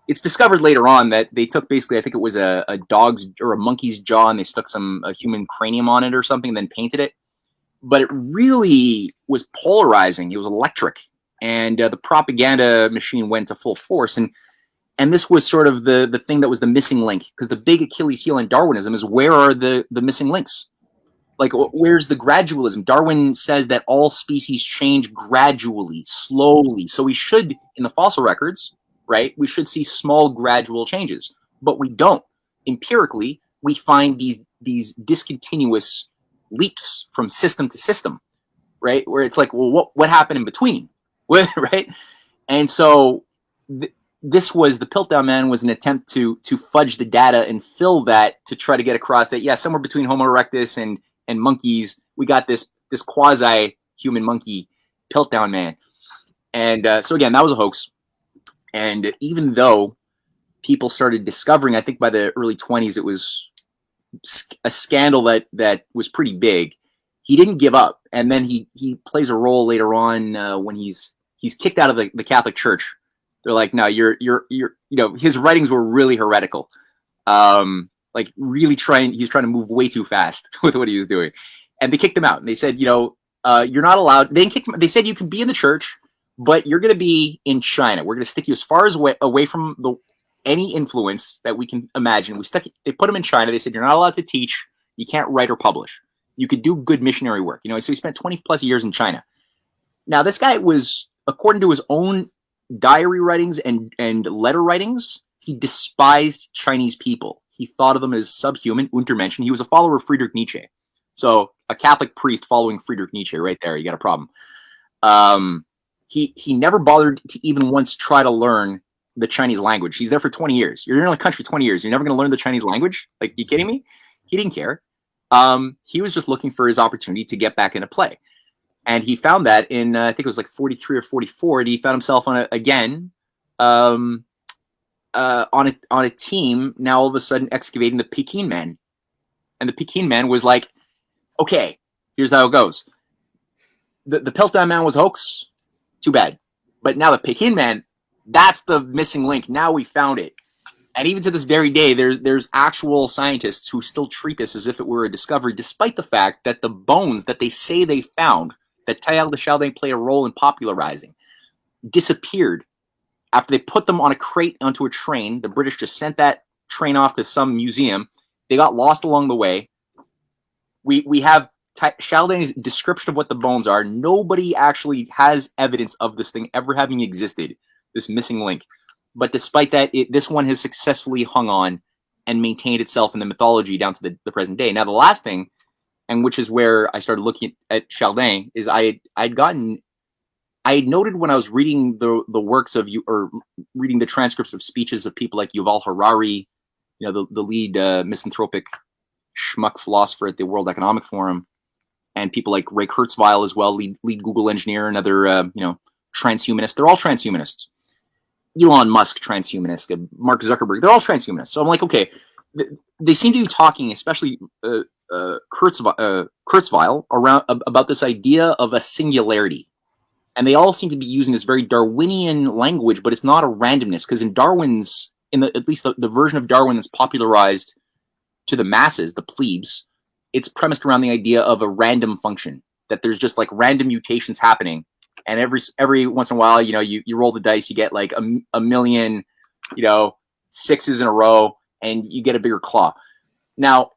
S2: it's discovered later on that they took basically, I think it was a dog's or a monkey's jaw, and they stuck a human cranium on it or something, and then painted it. But it really was polarizing. It was electric, and the propaganda machine went to full force. And this was sort of the thing that was the missing link, because the big Achilles heel in Darwinism is, where are the missing links? Like, where's the gradualism? Darwin says that all species change gradually, slowly. So we should, in the fossil records, right, we should see small gradual changes, but we don't. Empirically, we find these discontinuous leaps from system to system, right? Where it's like, well, what happened in between, right? And so this was, the Piltdown Man was an attempt to fudge the data and fill that, to try to get across that, yeah, somewhere between Homo erectus and monkeys, we got this quasi-human monkey Piltdown Man. And so again, that was a hoax. And even though people started discovering, I think by the early 20s, it was a scandal that was pretty big, he didn't give up. And then he plays a role later on when he's kicked out of the Catholic Church. They're like, no, you're his writings were really heretical. Like really he's trying to move way too fast with what he was doing. And they kicked him out. And they said, you're not allowed. They kicked him. They said, you can be in the church, but you're going to be in China. We're going to stick you as far as away from any influence that we can imagine. They put him in China. They said, you're not allowed to teach. You can't write or publish. You could do good missionary work. So he spent 20 plus years in China. Now, this guy was, according to his own diary writings and letter writings, he despised Chinese people. He thought of them as subhuman, Untermenschen. He was a follower of Friedrich Nietzsche. So a Catholic priest following Friedrich Nietzsche, right there, you got a problem. He never bothered to even once try to learn the Chinese language. He's there for 20 years. You're in a country 20 years. You're never going to learn the Chinese language? Like, you kidding me? He didn't care. He was just looking for his opportunity to get back into play. And he found that in, I think it was like 43 or 44, and he found himself on a team now all of a sudden excavating the Peking Man. And the Peking Man was like, okay, here's how it goes. The Piltdown Man was a hoax. Too bad. But now the Peking Man, that's the missing link. Now we found it. And even to this very day, there's actual scientists who still treat this as if it were a discovery, despite the fact that the bones that they say they found, that Teilhard de Chardin played a role in popularizing, disappeared after they put them on a crate onto a train. The British just sent that train off to some museum. They got lost along the way. We have Chardin's description of what the bones are. Nobody actually has evidence of this thing ever having existed, this missing link. But despite that, this one has successfully hung on and maintained itself in the mythology down to the present day. Now, the last thing, and which is where I started looking at Chardin, is I had noted when I was reading the works of reading the transcripts of speeches of people like Yuval Harari, the lead misanthropic schmuck philosopher at the World Economic Forum, and people like Ray Kurzweil as well, lead Google engineer, another transhumanist. They're all transhumanists. Elon Musk, transhumanist. Mark Zuckerberg, they're all transhumanists. So I'm like, okay, they seem to be talking, especially Kurzweil, about this idea of a singularity. And they all seem to be using this very Darwinian language, but it's not a randomness, because at least the version of Darwin that's popularized to the masses, the plebes, it's premised around the idea of a random function, that there's just like random mutations happening. And every once in a while, you roll the dice, you get like a million, sixes in a row, and you get a bigger claw. Now,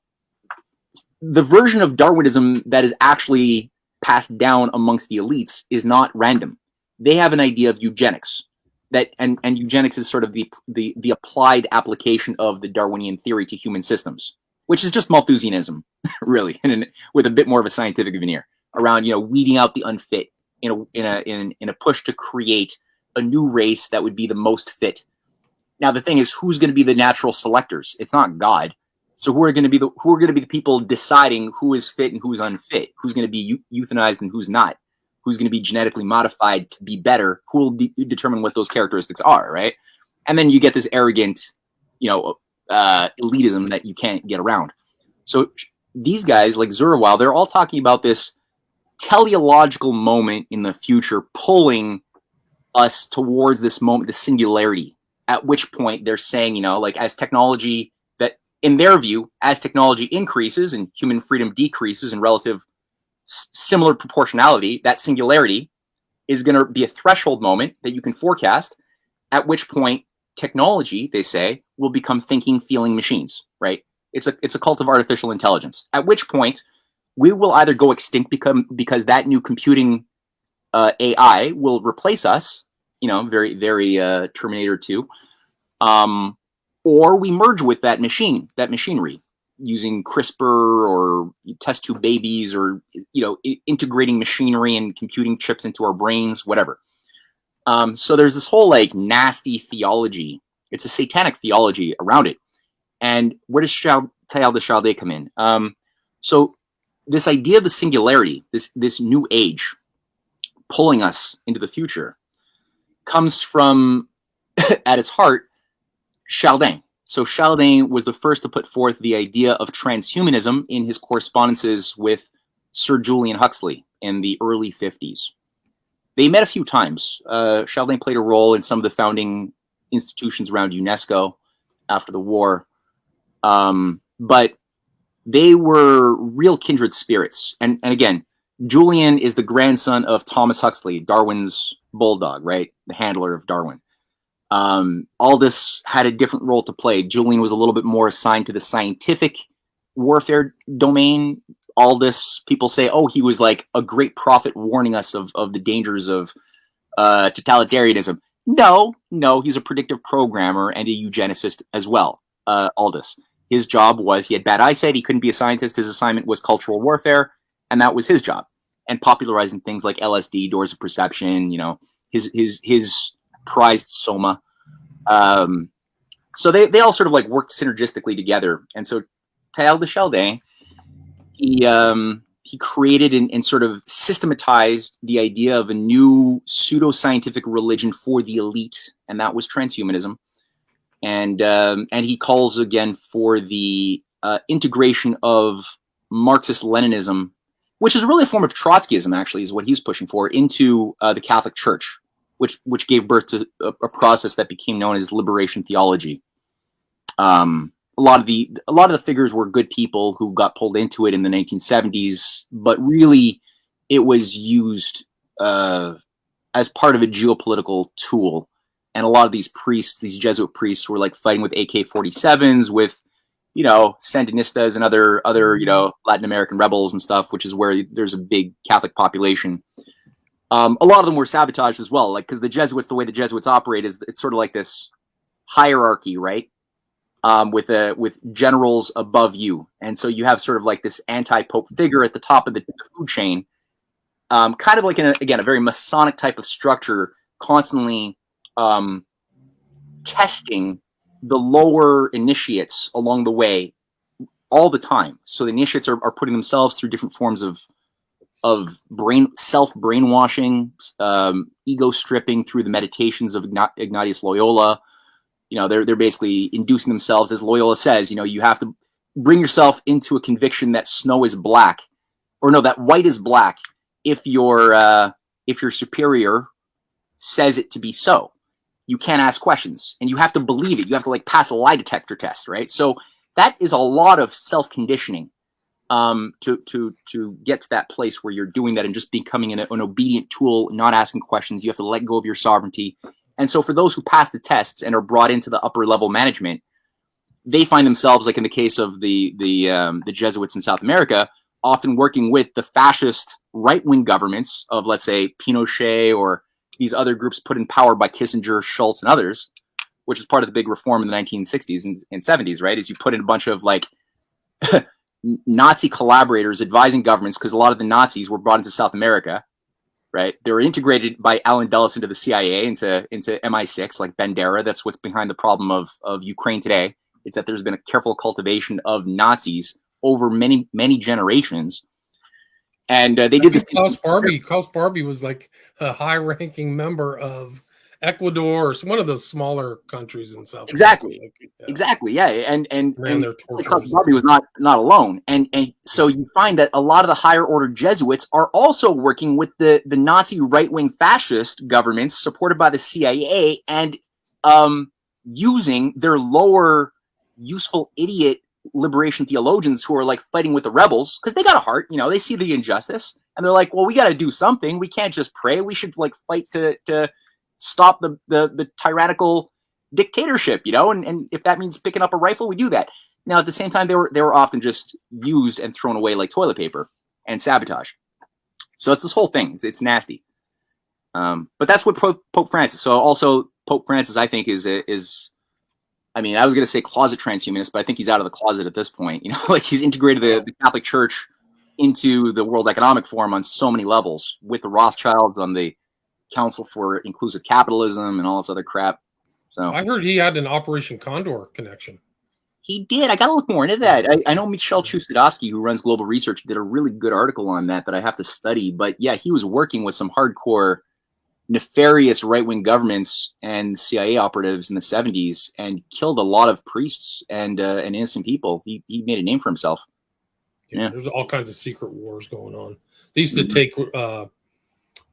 S2: the version of Darwinism that is actually passed down amongst the elites is not random. They have an idea of eugenics, and eugenics is sort of the applied application of the Darwinian theory to human systems, which is just Malthusianism, really, with a bit more of a scientific veneer around weeding out the unfit in a push to create a new race that would be the most fit. Now, the thing is, who's going to be the natural selectors? It's not God. So who are going to be the people deciding who is fit and who's unfit? Who's going to be euthanized and who's not? who's going to be genetically modified to be better, who will determine what those characteristics are, right? And then you get this arrogant, elitism that you can't get around. So these guys, like Zurwal, they're all talking about this teleological moment in the future pulling us towards this moment, the singularity, at which point they're saying, like as technology, that in their view, as technology increases and human freedom decreases in relative similar proportionality, that singularity is going to be a threshold moment that you can forecast, at which point technology, they say, will become thinking, feeling machines, right? It's a cult of artificial intelligence, at which point we will either go extinct because that new computing AI will replace us, very, very Terminator 2, or we merge with that machinery, using CRISPR or test tube babies, or integrating machinery and computing chips into our brains, whatever. So there's this whole like nasty theology. It's a satanic theology around it. And where does Teilhard de Chardin come in? So this idea of the singularity, this new age pulling us into the future, comes from, at its heart, Chardin. So Chardin was the first to put forth the idea of transhumanism in his correspondences with Sir Julian Huxley in the early 50s. They met a few times. Chardin played a role in some of the founding institutions around UNESCO after the war. But they were real kindred spirits. And again, Julian is the grandson of Thomas Huxley, Darwin's bulldog, right? The handler of Darwin. Aldous had a different role to play. Julian was a little bit more assigned to the scientific warfare domain. Aldous, people say, he was like a great prophet warning us of the dangers of totalitarianism. No, he's a predictive programmer and a eugenicist as well, Aldous. His job was, he had bad eyesight, he couldn't be a scientist, his assignment was cultural warfare, and that was his job. And popularizing things like LSD, doors of perception, his prized soma. So they all sort of like worked synergistically together. And so Teilhard de Chardin, he created and sort of systematized the idea of a new pseudoscientific religion for the elite, and that was transhumanism. And he calls again for the integration of Marxist-Leninism, which is really a form of Trotskyism, actually, is what he's pushing for, into the Catholic Church, which gave birth to a process that became known as liberation theology. A lot of the figures were good people who got pulled into it in the 1970s, but really it was used as part of a geopolitical tool. And a lot of these priests, these Jesuit priests, were like fighting with AK-47s, with Sandinistas and other Latin American rebels and stuff, which is where there's a big Catholic population. A lot of them were sabotaged as well, like because the way the Jesuits operate is it's sort of like this hierarchy, right? With generals above you, and so you have sort of like this anti-pope figure at the top of the food chain, kind of like a very Masonic type of structure, constantly testing the lower initiates along the way all the time. So the initiates are putting themselves through different forms of self-brainwashing, ego stripping through the meditations of Ignatius Loyola. They're basically inducing themselves, as Loyola says, you have to bring yourself into a conviction that snow is black, or no, that white is black if your superior says it to be so. You can't ask questions, and you have to believe it. You have to like pass a lie detector test, right? So that is a lot of self-conditioning to get to that place where you're doing that and just becoming an obedient tool, not asking questions. You have to let go of your sovereignty. And so for those who pass the tests and are brought into the upper level management, they find themselves, like in the case of the Jesuits in South America, often working with the fascist right-wing governments of, let's say, Pinochet or these other groups put in power by Kissinger, Schultz, and others, which is part of the big reform in the 1960s and 70s, right? Is you put in a bunch of like Nazi collaborators advising governments, because a lot of the Nazis were brought into South America, right? They were integrated by Alan Dulles into the CIA, into MI6, like Bandera. That's what's behind the problem of Ukraine today. It's that there's been a careful cultivation of Nazis over many, many generations. And they did this.
S1: Klaus Barbie was like a high-ranking member of Ecuador, or one of those smaller countries in South
S2: Exactly.
S1: America. Yeah.
S2: Exactly. Yeah. And
S1: Klaus
S2: Barbie was not alone. And so you find that a lot of the higher order Jesuits are also working with the Nazi right-wing fascist governments supported by the CIA, and using their lower useful idiot liberation theologians who are like fighting with the rebels, because they got a heart, they see the injustice, and they're like, well, we got to do something. We can't just pray. We should like fight to stop the tyrannical dictatorship, and if that means picking up a rifle, we do that. Now, at the same time, they were often just used and thrown away like toilet paper and sabotage. So it's this whole thing. It's nasty. But that's what Pope Francis. So also Pope Francis, I think, is I mean, I was going to say closet transhumanist, but I think he's out of the closet at this point. Like he's integrated the Catholic Church into the World Economic Forum on so many levels, with the Rothschilds on the Council for Inclusive Capitalism and all this other crap. So
S1: I heard he had an Operation Condor connection.
S2: He did. I got to look more into that. I know Michel Chusudovsky, who runs Global Research, did a really good article on that I have to study. But yeah, he was working with some hardcore, nefarious right-wing governments and CIA operatives in the 70s and killed a lot of priests and innocent people. He made a name for himself.
S1: Yeah, there's all kinds of secret wars going on. They used to take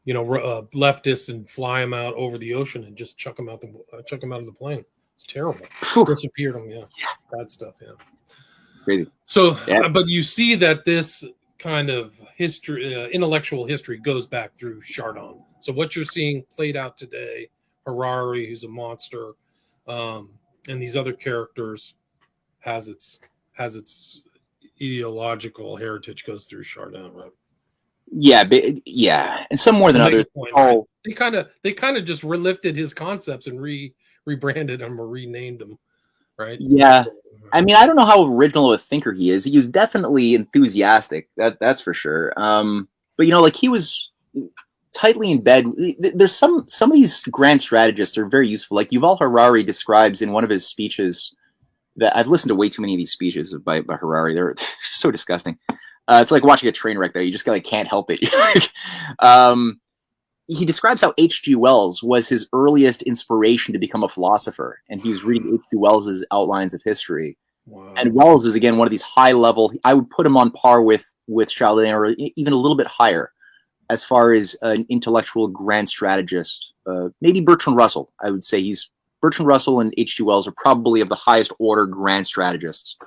S1: leftists and fly them out over the ocean and just chuck them out of the plane. It's terrible. Disappeared them. Yeah, bad stuff. Yeah,
S2: crazy.
S1: So, but you see that this kind of history, intellectual history, goes back through Chardin. So what you're seeing played out today, Harari, who's a monster, and these other characters, has its ideological heritage goes through Chardin, right?
S2: Yeah, and some more than others.
S1: Right? They kind of just relifted his concepts and rebranded them or renamed them, right?
S2: Yeah. I mean, I don't know how original a thinker he is. He was definitely enthusiastic. That's for sure. But like he was tightly in bed. There's some of these grand strategists are very useful. Like Yuval Harari describes in one of his speeches, that I've listened to way too many of these speeches by Harari. They're so disgusting. It's like watching a train wreck there. You just can't help it. He describes how H.G. Wells was his earliest inspiration to become a philosopher, and he was reading H.G. Wells's Outlines of History. Wow. And Wells is, again, one of these high level, I would put him on par with Chardin, or even a little bit higher as far as an intellectual grand strategist. Maybe Bertrand Russell. I would say Bertrand Russell and H.G. Wells are probably of the highest order grand strategists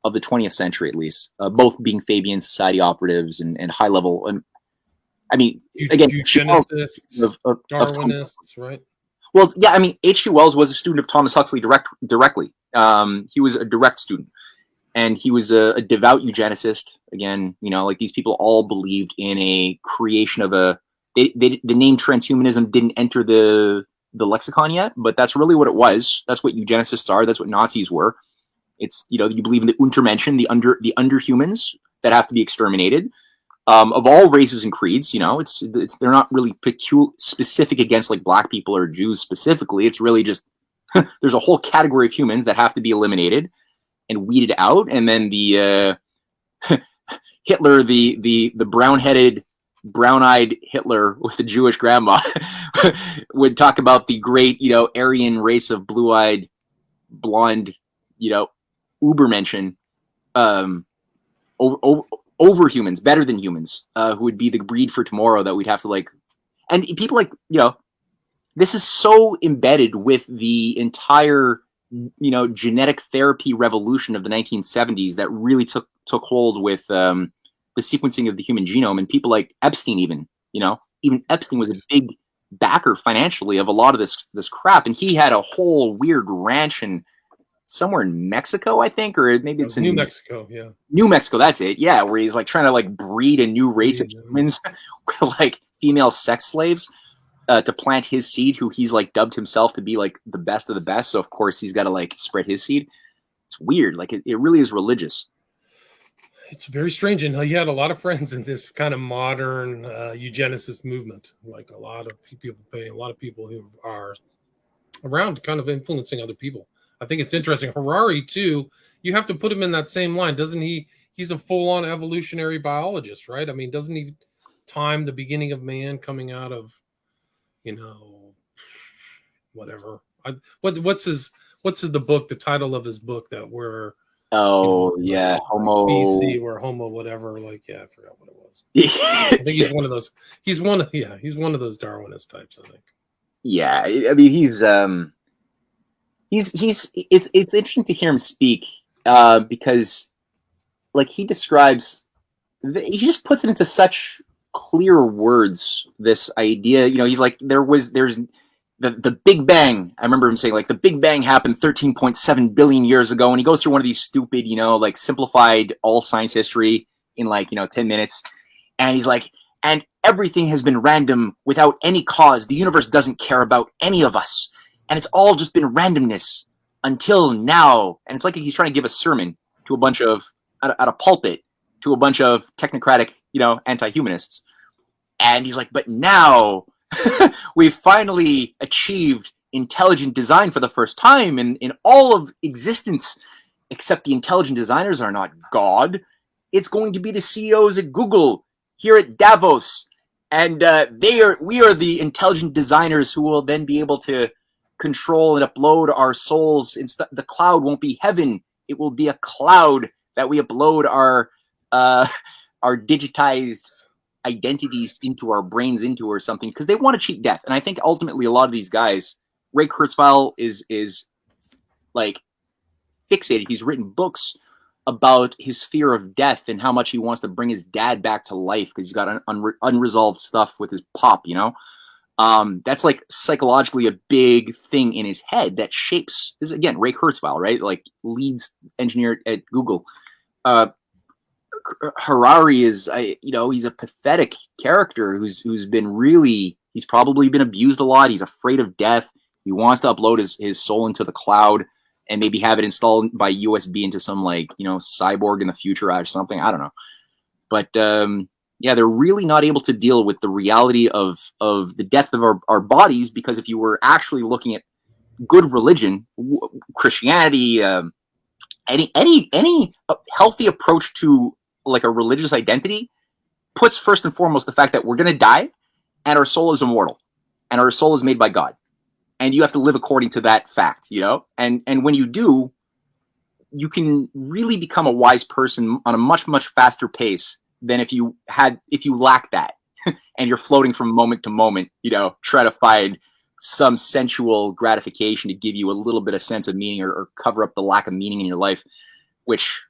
S2: of the 20th century, at least, both being Fabian Society operatives and high level. And I mean, again,
S1: eugenicists, Darwinists, right?
S2: Well, yeah, I mean, H.G. Wells was a student of Thomas Huxley directly. He was a direct student, and he was a devout eugenicist. Again, like these people all believed in a creation of the name transhumanism didn't enter the lexicon yet, but that's really what it was. That's what eugenicists are. That's what Nazis were. It's, you believe in the Untermenschen, the underhumans that have to be exterminated. Of all races and creeds, they're not really specific against like black people or Jews specifically. It's really just there's a whole category of humans that have to be eliminated and weeded out, and then the Hitler, the brown-headed, brown-eyed Hitler with the Jewish grandma would talk about the great Aryan race of blue-eyed, blonde, Ubermenschen, over humans, better than humans, who would be the breed for tomorrow that we'd have to and people this is so embedded with the entire, genetic therapy revolution of the 1970s that really took hold with the sequencing of the human genome, and people like Epstein, even Epstein was a big backer financially of a lot of this crap, and he had a whole weird ranch somewhere in Mexico, I think, or maybe it's in
S1: New Mexico. Yeah,
S2: New Mexico. That's it. Yeah, where he's trying to breed a new race of humans, with female sex slaves, to plant his seed, who he's dubbed himself to be the best of the best. So of course he's got to spread his seed. It's weird. It really is religious.
S1: It's very strange, and he had a lot of friends in this kind of modern eugenicist movement. A lot of people who are around, kind of influencing other people. I think it's interesting. Harari too. You have to put him in that same line, doesn't he? he's a full-on evolutionary biologist, right? I mean, doesn't he time the beginning of man coming out of, you know, whatever? What's the book? The title of his book that we're, you know,
S2: Oh yeah, Homo
S1: BC or Homo whatever. Like, yeah, I forgot what it was. I think he's one of those. He's one of those Darwinist types, I think.
S2: Yeah, I mean he's it's interesting to hear him speak because like he describes he just puts it into such clear words, this idea, you know, he's like there's the Big Bang. I remember him saying like the Big Bang happened 13.7 billion years ago, and he goes through one of these stupid, you know, like simplified all science history in like, you know, 10 minutes, and he's like, and everything has been random without any cause. The universe doesn't care about any of us, and it's all just been randomness until now. And it's like he's trying to give a sermon to a bunch of at a pulpit to a bunch of technocratic, you know, anti-humanists. And he's like, but now we've finally achieved intelligent design for the first time in all of existence, except the intelligent designers are not God. It's going to be the CEOs at Google here at Davos. And we are the intelligent designers who will then be able to control and upload our souls. The cloud won't be heaven. It will be a cloud that we upload our digitized identities into our brains into or something, because they want to cheat death. And I think ultimately a lot of these guys, Ray Kurzweil is like fixated. He's written books about his fear of death and how much he wants to bring his dad back to life because he's got unresolved stuff with his pop, you know. That's like psychologically a big thing in his head that shapes. This is, again, Ray Kurzweil, right? Like leads engineer at Google. Harari is, you know, he's a pathetic character who's been really, he's probably been abused a lot. He's afraid of death. He wants to upload his soul into the cloud and maybe have it installed by USB into some, like, you know, cyborg in the future or something. I don't know. But yeah, they're really not able to deal with the reality of the death of our bodies, because if you were actually looking at good religion, Christianity, any healthy approach to like a religious identity puts first and foremost the fact that we're going to die and our soul is immortal and our soul is made by God. And you have to live according to that fact, you know? And when you do, you can really become a wise person on a much, much faster pace than if you lack that and you're floating from moment to moment, you know, try to find some sensual gratification to give you a little bit of sense of meaning or cover up the lack of meaning in your life, which,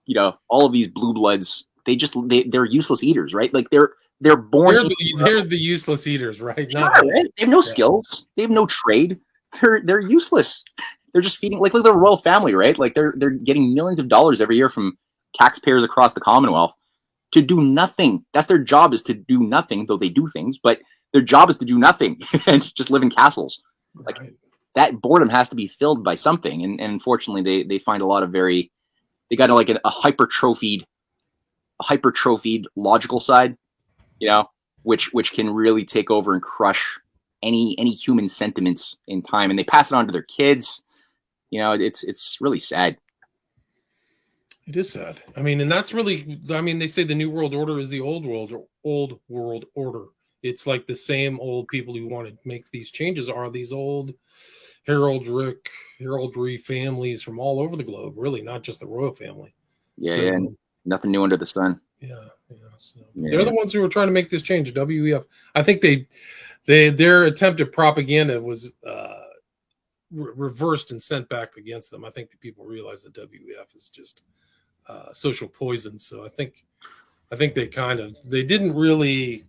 S2: you know, all of these blue bloods, they're useless eaters, right? Like they're born.
S1: They're the useless eaters, right?
S2: Sure, right? They have no skills. They have no trade. They're useless. They're just feeding, like, look at the royal family, right? Like they're getting millions of dollars every year from taxpayers across the Commonwealth to do nothing. That's their job, is to do nothing, though they do things, but their job is to do nothing and just live in castles. Like, right. That boredom has to be filled by something. And unfortunately they find a lot of they got like a hypertrophied logical side, you know, which can really take over and crush any human sentiments in time. And they pass it on to their kids. You know, it's really sad.
S1: It is sad. I mean, and that's really, I mean, they say the New World Order is the old world order. It's like the same old people who want to make these changes are these old heraldry families from all over the globe, really, not just the royal family.
S2: Yeah, so, yeah, nothing new under the sun.
S1: Yeah, so they're the ones who were trying to make this change. WEF. I think their attempt at propaganda was reversed and sent back against them. I think the people realize that WEF is just social poison. So I think they didn't really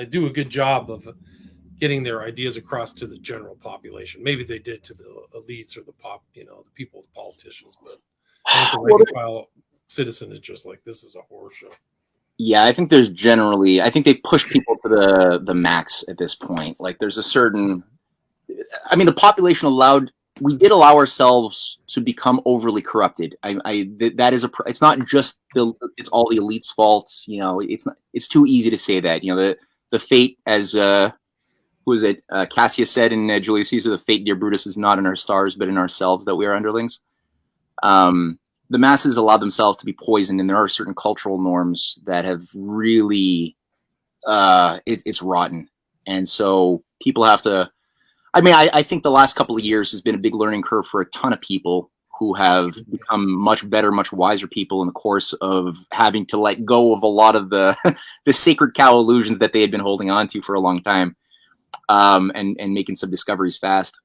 S1: do a good job of getting their ideas across to the general population. Maybe they did to the elites or the people, the politicians, but the rank and file citizen is just like, this is a horror show.
S2: Yeah, I think they push people to the max at this point. Like there's a certain, I mean, the population we did allow ourselves to become overly corrupted. It's not just it's all the elite's fault. You know, it's too easy to say that. You know, the fate, as who is it? Cassius said in Julius Caesar, the fate, dear Brutus, is not in our stars, but in ourselves that we are underlings. the masses allow themselves to be poisoned, and there are certain cultural norms that have really, it's rotten. And so people have to, I mean, I think the last couple of years has been a big learning curve for a ton of people who have become much better, much wiser people in the course of having to let go of a lot of the the sacred cow illusions that they had been holding on to for a long time, and making some discoveries fast.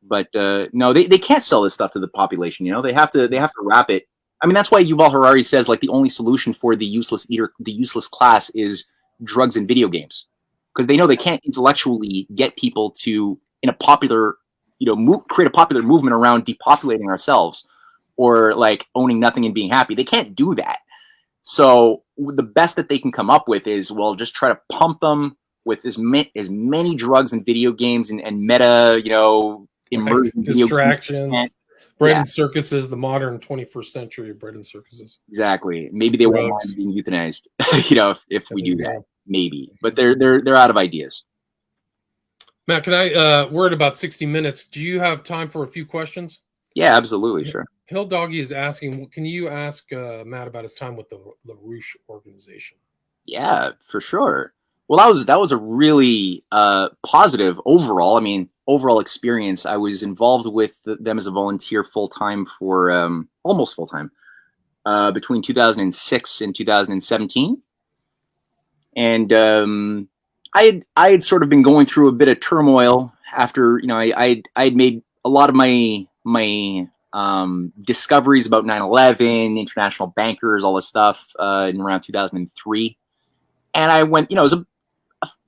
S2: But no, they can't sell this stuff to the population. You know, they have to wrap it. I mean, that's why Yuval Harari says like the only solution for the useless class is drugs and video games, because they know they can't intellectually get people to, in a popular, create a popular movement around depopulating ourselves or like owning nothing and being happy. They can't do that. So the best that they can come up with is, well, just try to pump them with as many drugs and video games and meta, immersion
S1: distractions, bread and circuses, the modern 21st century of bread and circuses.
S2: Exactly. Maybe they won't mind being euthanized, if we do that, maybe. But they're out of ideas.
S1: Matt, can I? We're at about 60 minutes. Do you have time for a few questions?
S2: Yeah, absolutely, sure.
S1: Hill Doggy is asking, can you ask Matt about his time with the LaRouche Organization?
S2: Yeah, for sure. Well, that was a really positive overall. I mean, overall experience. I was involved with them as a volunteer full time for almost full time between 2006 and 2017, and I had sort of been going through a bit of turmoil after I had made a lot of my discoveries about 9/11, international bankers, all this stuff in around 2003, and I went, it was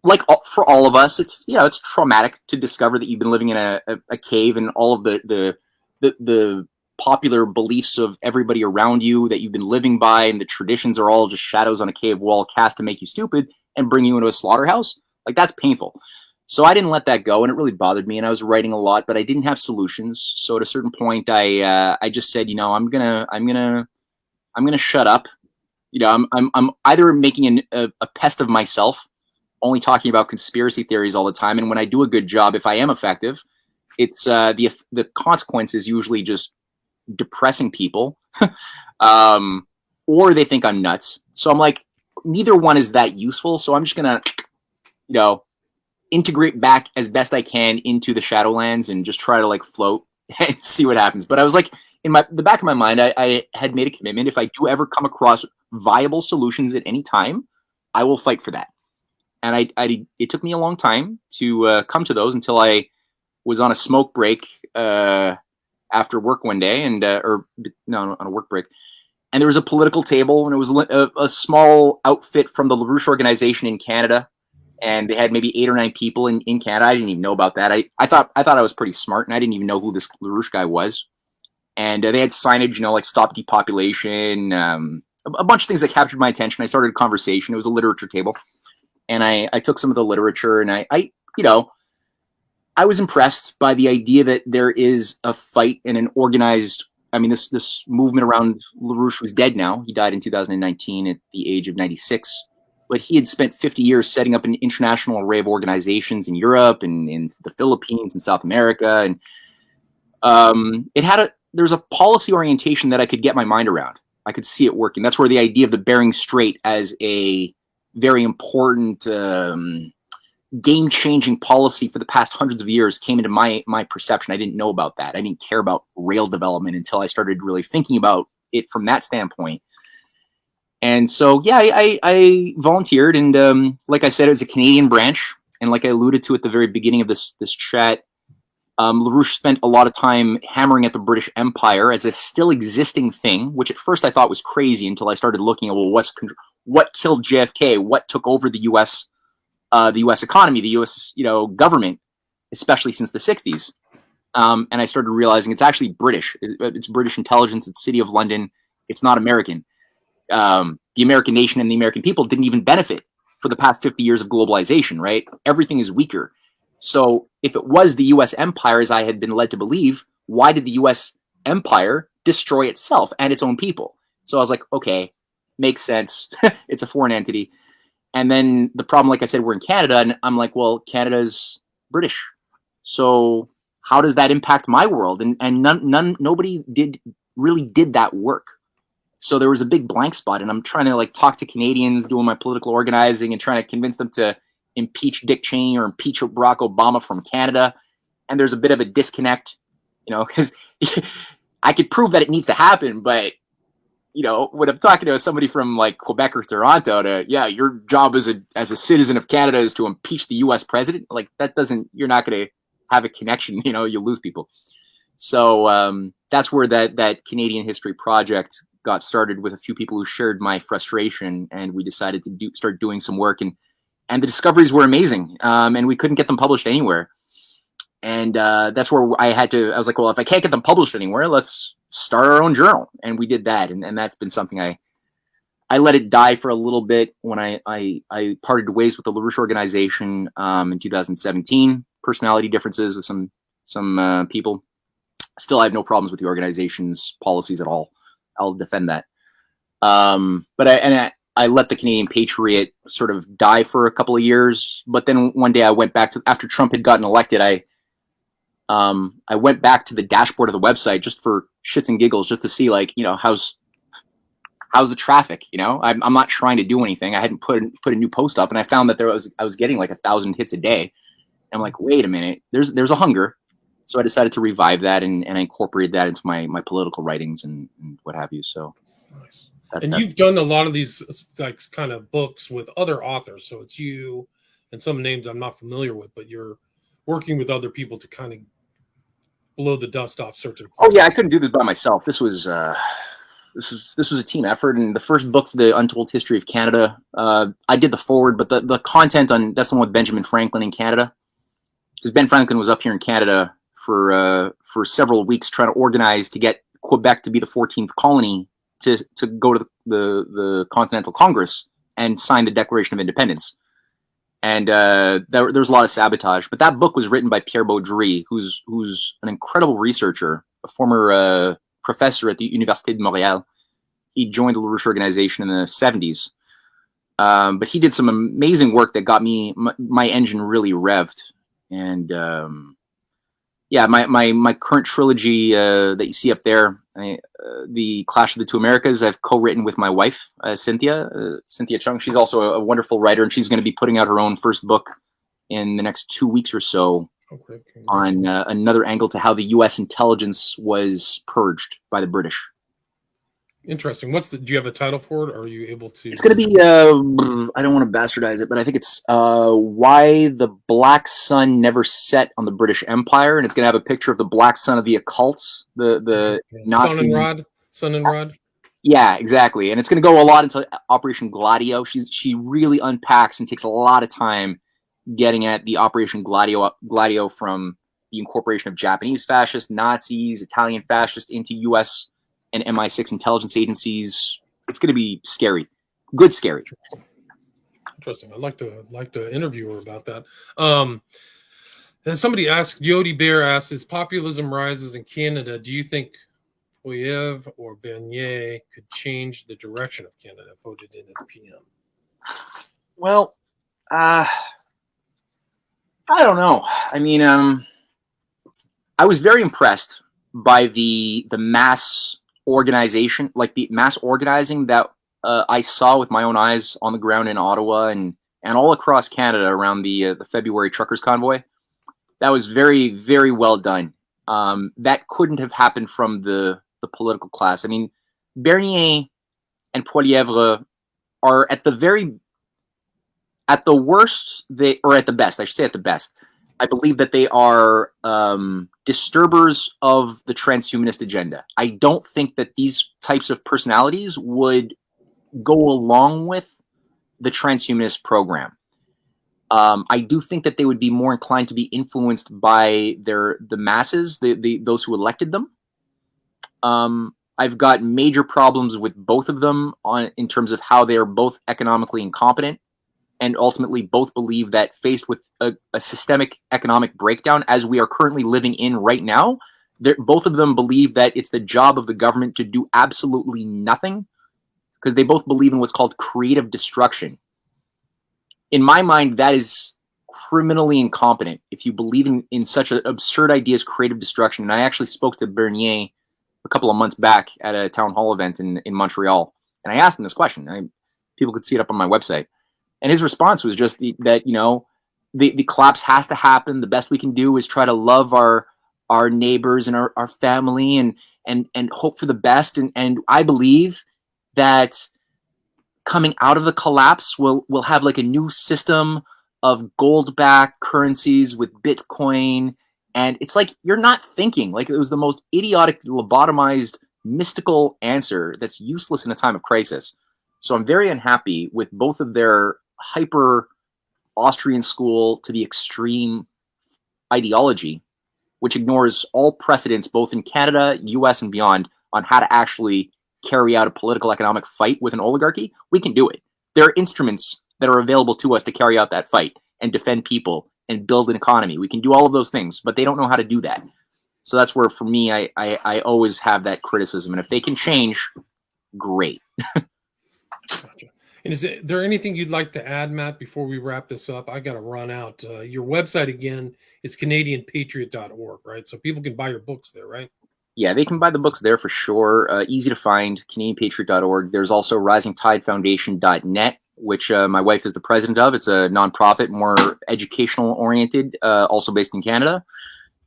S2: like for all of us, it's it's traumatic to discover that you've been living in a cave and all of the popular beliefs of everybody around you that you've been living by, and the traditions are all just shadows on a cave wall cast to make you stupid and bring you into a slaughterhouse. Like, that's painful. So I didn't let that go, and it really bothered me. And I was writing a lot, but I didn't have solutions. So at a certain point, I just said, I'm gonna shut up. I'm either making a pest of myself, only talking about conspiracy theories all the time, and when I do a good job, if I am effective, it's the consequence is usually just depressing people, or they think I'm nuts. So I'm like, neither one is that useful. So I'm just gonna, integrate back as best I can into the Shadowlands and just try to like float and see what happens. But I was like, in the back of my mind, I had made a commitment. If I do ever come across viable solutions at any time, I will fight for that. And it took me a long time to come to those until I was on a smoke break after work one day, and on a work break, and there was a political table, and it was a small outfit from the LaRouche Organization in Canada, and they had maybe 8 or 9 people in Canada. I didn't even know about that. I thought I was pretty smart, and I didn't even know who this LaRouche guy was. And they had signage, like stop depopulation, a bunch of things that captured my attention. I started a conversation. It was a literature table, and I took some of the literature, and I was impressed by the idea that there is a fight and an organized. I mean, this movement around LaRouche was dead now. He died in 2019 at the age of 96. But he had spent 50 years setting up an international array of organizations in Europe and in the Philippines and South America. And there's a policy orientation that I could get my mind around. I could see it working. That's where the idea of the Bering Strait as a very important game-changing policy for the past hundreds of years came into my perception. I didn't know about that. I didn't care about rail development until I started really thinking about it from that standpoint. And so, yeah, I volunteered, and like I said, it was a Canadian branch. And like I alluded to at the very beginning of this chat, LaRouche spent a lot of time hammering at the British Empire as a still existing thing, which at first I thought was crazy until I started looking at, well, what killed JFK? What took over the U.S. Economy, the U.S. Government, especially since the 60s. And I started realizing it's actually British. It's British intelligence. It's City of London. It's not American. The American nation and the American people didn't even benefit for the past 50 years of globalization, right? Everything is weaker. So if it was the U.S. empire, as I had been led to believe, why did the U.S. empire destroy itself and its own people? So I was like, okay, makes sense. It's a foreign entity. And then the problem, like I said, we're in Canada, and I'm like, well, Canada's British. So how does that impact my world? And nobody really did that work. So there was a big blank spot, and I'm trying to like talk to Canadians, doing my political organizing and trying to convince them to impeach Dick Cheney or impeach Barack Obama from Canada. And there's a bit of a disconnect, because I could prove that it needs to happen, but when I'm talking to somebody from like Quebec or Toronto, your job as a citizen of Canada is to impeach the U.S. president. Like you're not going to have a connection. You'll lose people. So that's where that Canadian History Project got started, with a few people who shared my frustration, and we decided to start doing some work, and the discoveries were amazing, and we couldn't get them published anywhere. And that's where I was like, well, if I can't get them published anywhere, let's start our own journal. And we did that. And that's been something I let it die for a little bit when I parted ways with the LaRouche Organization in 2017. Personality differences with some people. Still, I have no problems with the organization's policies at all. I'll defend that. But I let the Canadian Patriot sort of die for a couple of years. But then one day I went back to, after Trump had gotten elected, I went back to the dashboard of the website just for shits and giggles, just to see, like, how's the traffic. I'm not trying to do anything. I hadn't put a new post up, and I found that I was getting like 1,000 hits a day. And I'm like, wait a minute, there's a hunger. So I decided to revive that and incorporate that into my political writings and what have you. So
S1: nice. And you've done a lot of these like kind of books with other authors. So it's you and some names I'm not familiar with, but you're working with other people to kind of blow the dust off certain.
S2: Oh yeah, I couldn't do this by myself. This was a team effort. And the first book, The Untold History of Canada, I did the forward, but the content that's the one with Benjamin Franklin in Canada, because Ben Franklin was up here in Canada for several weeks trying to organize to get Quebec to be the 14th colony to go to the Continental Congress and sign the Declaration of Independence. And there was a lot of sabotage. But that book was written by Pierre, who's an incredible researcher, a former professor at the Université de Montréal. He joined the LaRouche Organization in the 70s. But he did some amazing work that got my engine really revved. And my current trilogy that you see up there, The Clash of the Two Americas, I've co-written with my wife, Cynthia Chung. She's also a wonderful writer, and she's going to be putting out her own first book in the next 2 weeks or so on another angle to how the U.S. intelligence was purged by the British.
S1: Interesting. Do you have a title for it, or are you able to?
S2: It's going to be, I don't want to bastardize it, but I think it's Why the Black Sun Never Set on the British Empire, and it's going to have a picture of the black sun of the occult, the Nazi...
S1: Sun and Rod?
S2: Yeah, exactly. And it's going to go a lot into Operation Gladio. She really unpacks and takes a lot of time getting at the Operation Gladio from the incorporation of Japanese fascists, Nazis, Italian fascists into U.S. and MI6 intelligence agencies. It's going to be scary. Good scary.
S1: Interesting. I'd like to interview her about that. Then somebody asked, Jody Bear asks, as populism rises in Canada, do you think Poilievre or Bernier could change the direction of Canada if voted in as PM?
S2: Well, I don't know. I mean, I was very impressed by the mass organization, like the mass organizing that I saw with my own eyes on the ground in Ottawa and all across Canada around the February truckers convoy. That was very, very well done. That couldn't have happened from the political class. I mean, Bernier and Poilievre are at the worst, or at the best, I should say at the best, I believe that they are disturbers of the transhumanist agenda. I don't think that these types of personalities would go along with the transhumanist program. I do think that they would be more inclined to be influenced by the masses, those who elected them. I've got major problems with both of them in terms of how they are both economically incompetent, and ultimately both believe that faced with a systemic economic breakdown as we are currently living in right now, both of them believe that it's the job of the government to do absolutely nothing, because they both believe in what's called creative destruction. In my mind, that is criminally incompetent if you believe in such an absurd idea as creative destruction. And I actually spoke to Bernier a couple of months back at a town hall event in Montreal, and I asked him this question. People could see it up on my website, and his response was just that the collapse has to happen. The best we can do is try to love our neighbors and our family and hope for the best. And I believe that coming out of the collapse, we'll have like a new system of gold-backed currencies with Bitcoin. And it's like, you're not thinking. Like, it was the most idiotic, lobotomized, mystical answer that's useless in a time of crisis. So I'm very unhappy with both of their hyper Austrian school to the extreme ideology, which ignores all precedents, both in Canada, US, and beyond, on how to actually carry out a political economic fight with an oligarchy. We can do it. There are instruments that are available to us to carry out that fight and defend people and build an economy. We can do all of those things, but they don't know how to do that. So that's where, for me, I always have that criticism. And if they can change, great.
S1: Gotcha. And is there anything you'd like to add, Matt, before we wrap this up? I got to run out. Your website, again, is CanadianPatriot.org, right? So people can buy your books there, right?
S2: Yeah, they can buy the books there for sure. Easy to find, CanadianPatriot.org. There's also RisingTideFoundation.net, which my wife is the president of. It's a nonprofit, more educational-oriented, also based in Canada.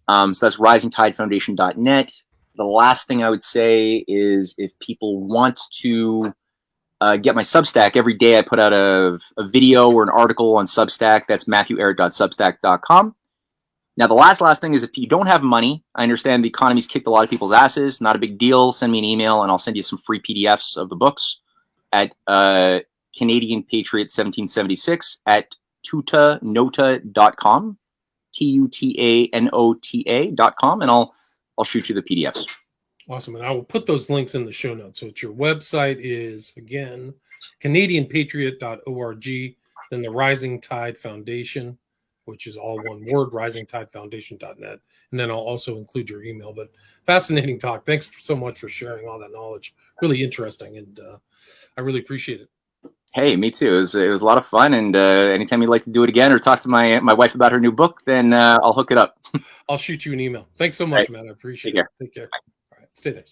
S2: So that's RisingTideFoundation.net. The last thing I would say is, if people want to get my Substack, every day I put out a video or an article on Substack. That's MatthewEhret.substack.com. Now, the last thing is, if you don't have money, I understand the economy's kicked a lot of people's asses. Not a big deal. Send me an email and I'll send you some free PDFs of the books at Canadian Patriot 1776 at tutanota.com, tutanota.com, and I'll shoot you the PDFs.
S1: Awesome. And I will put those links in the show notes. So it's your website is, again, CanadianPatriot.org, then the Rising Tide Foundation, which is all one word, risingtidefoundation.net. And then I'll also include your email. But fascinating talk. Thanks so much for sharing all that knowledge. Really interesting. And I really appreciate it.
S2: Hey, me too. It was a lot of fun. And anytime you'd like to do it again or talk to my wife about her new book, then I'll hook it up.
S1: I'll shoot you an email. Thanks so much, Matt. I appreciate it. Take care. All right. Stay there.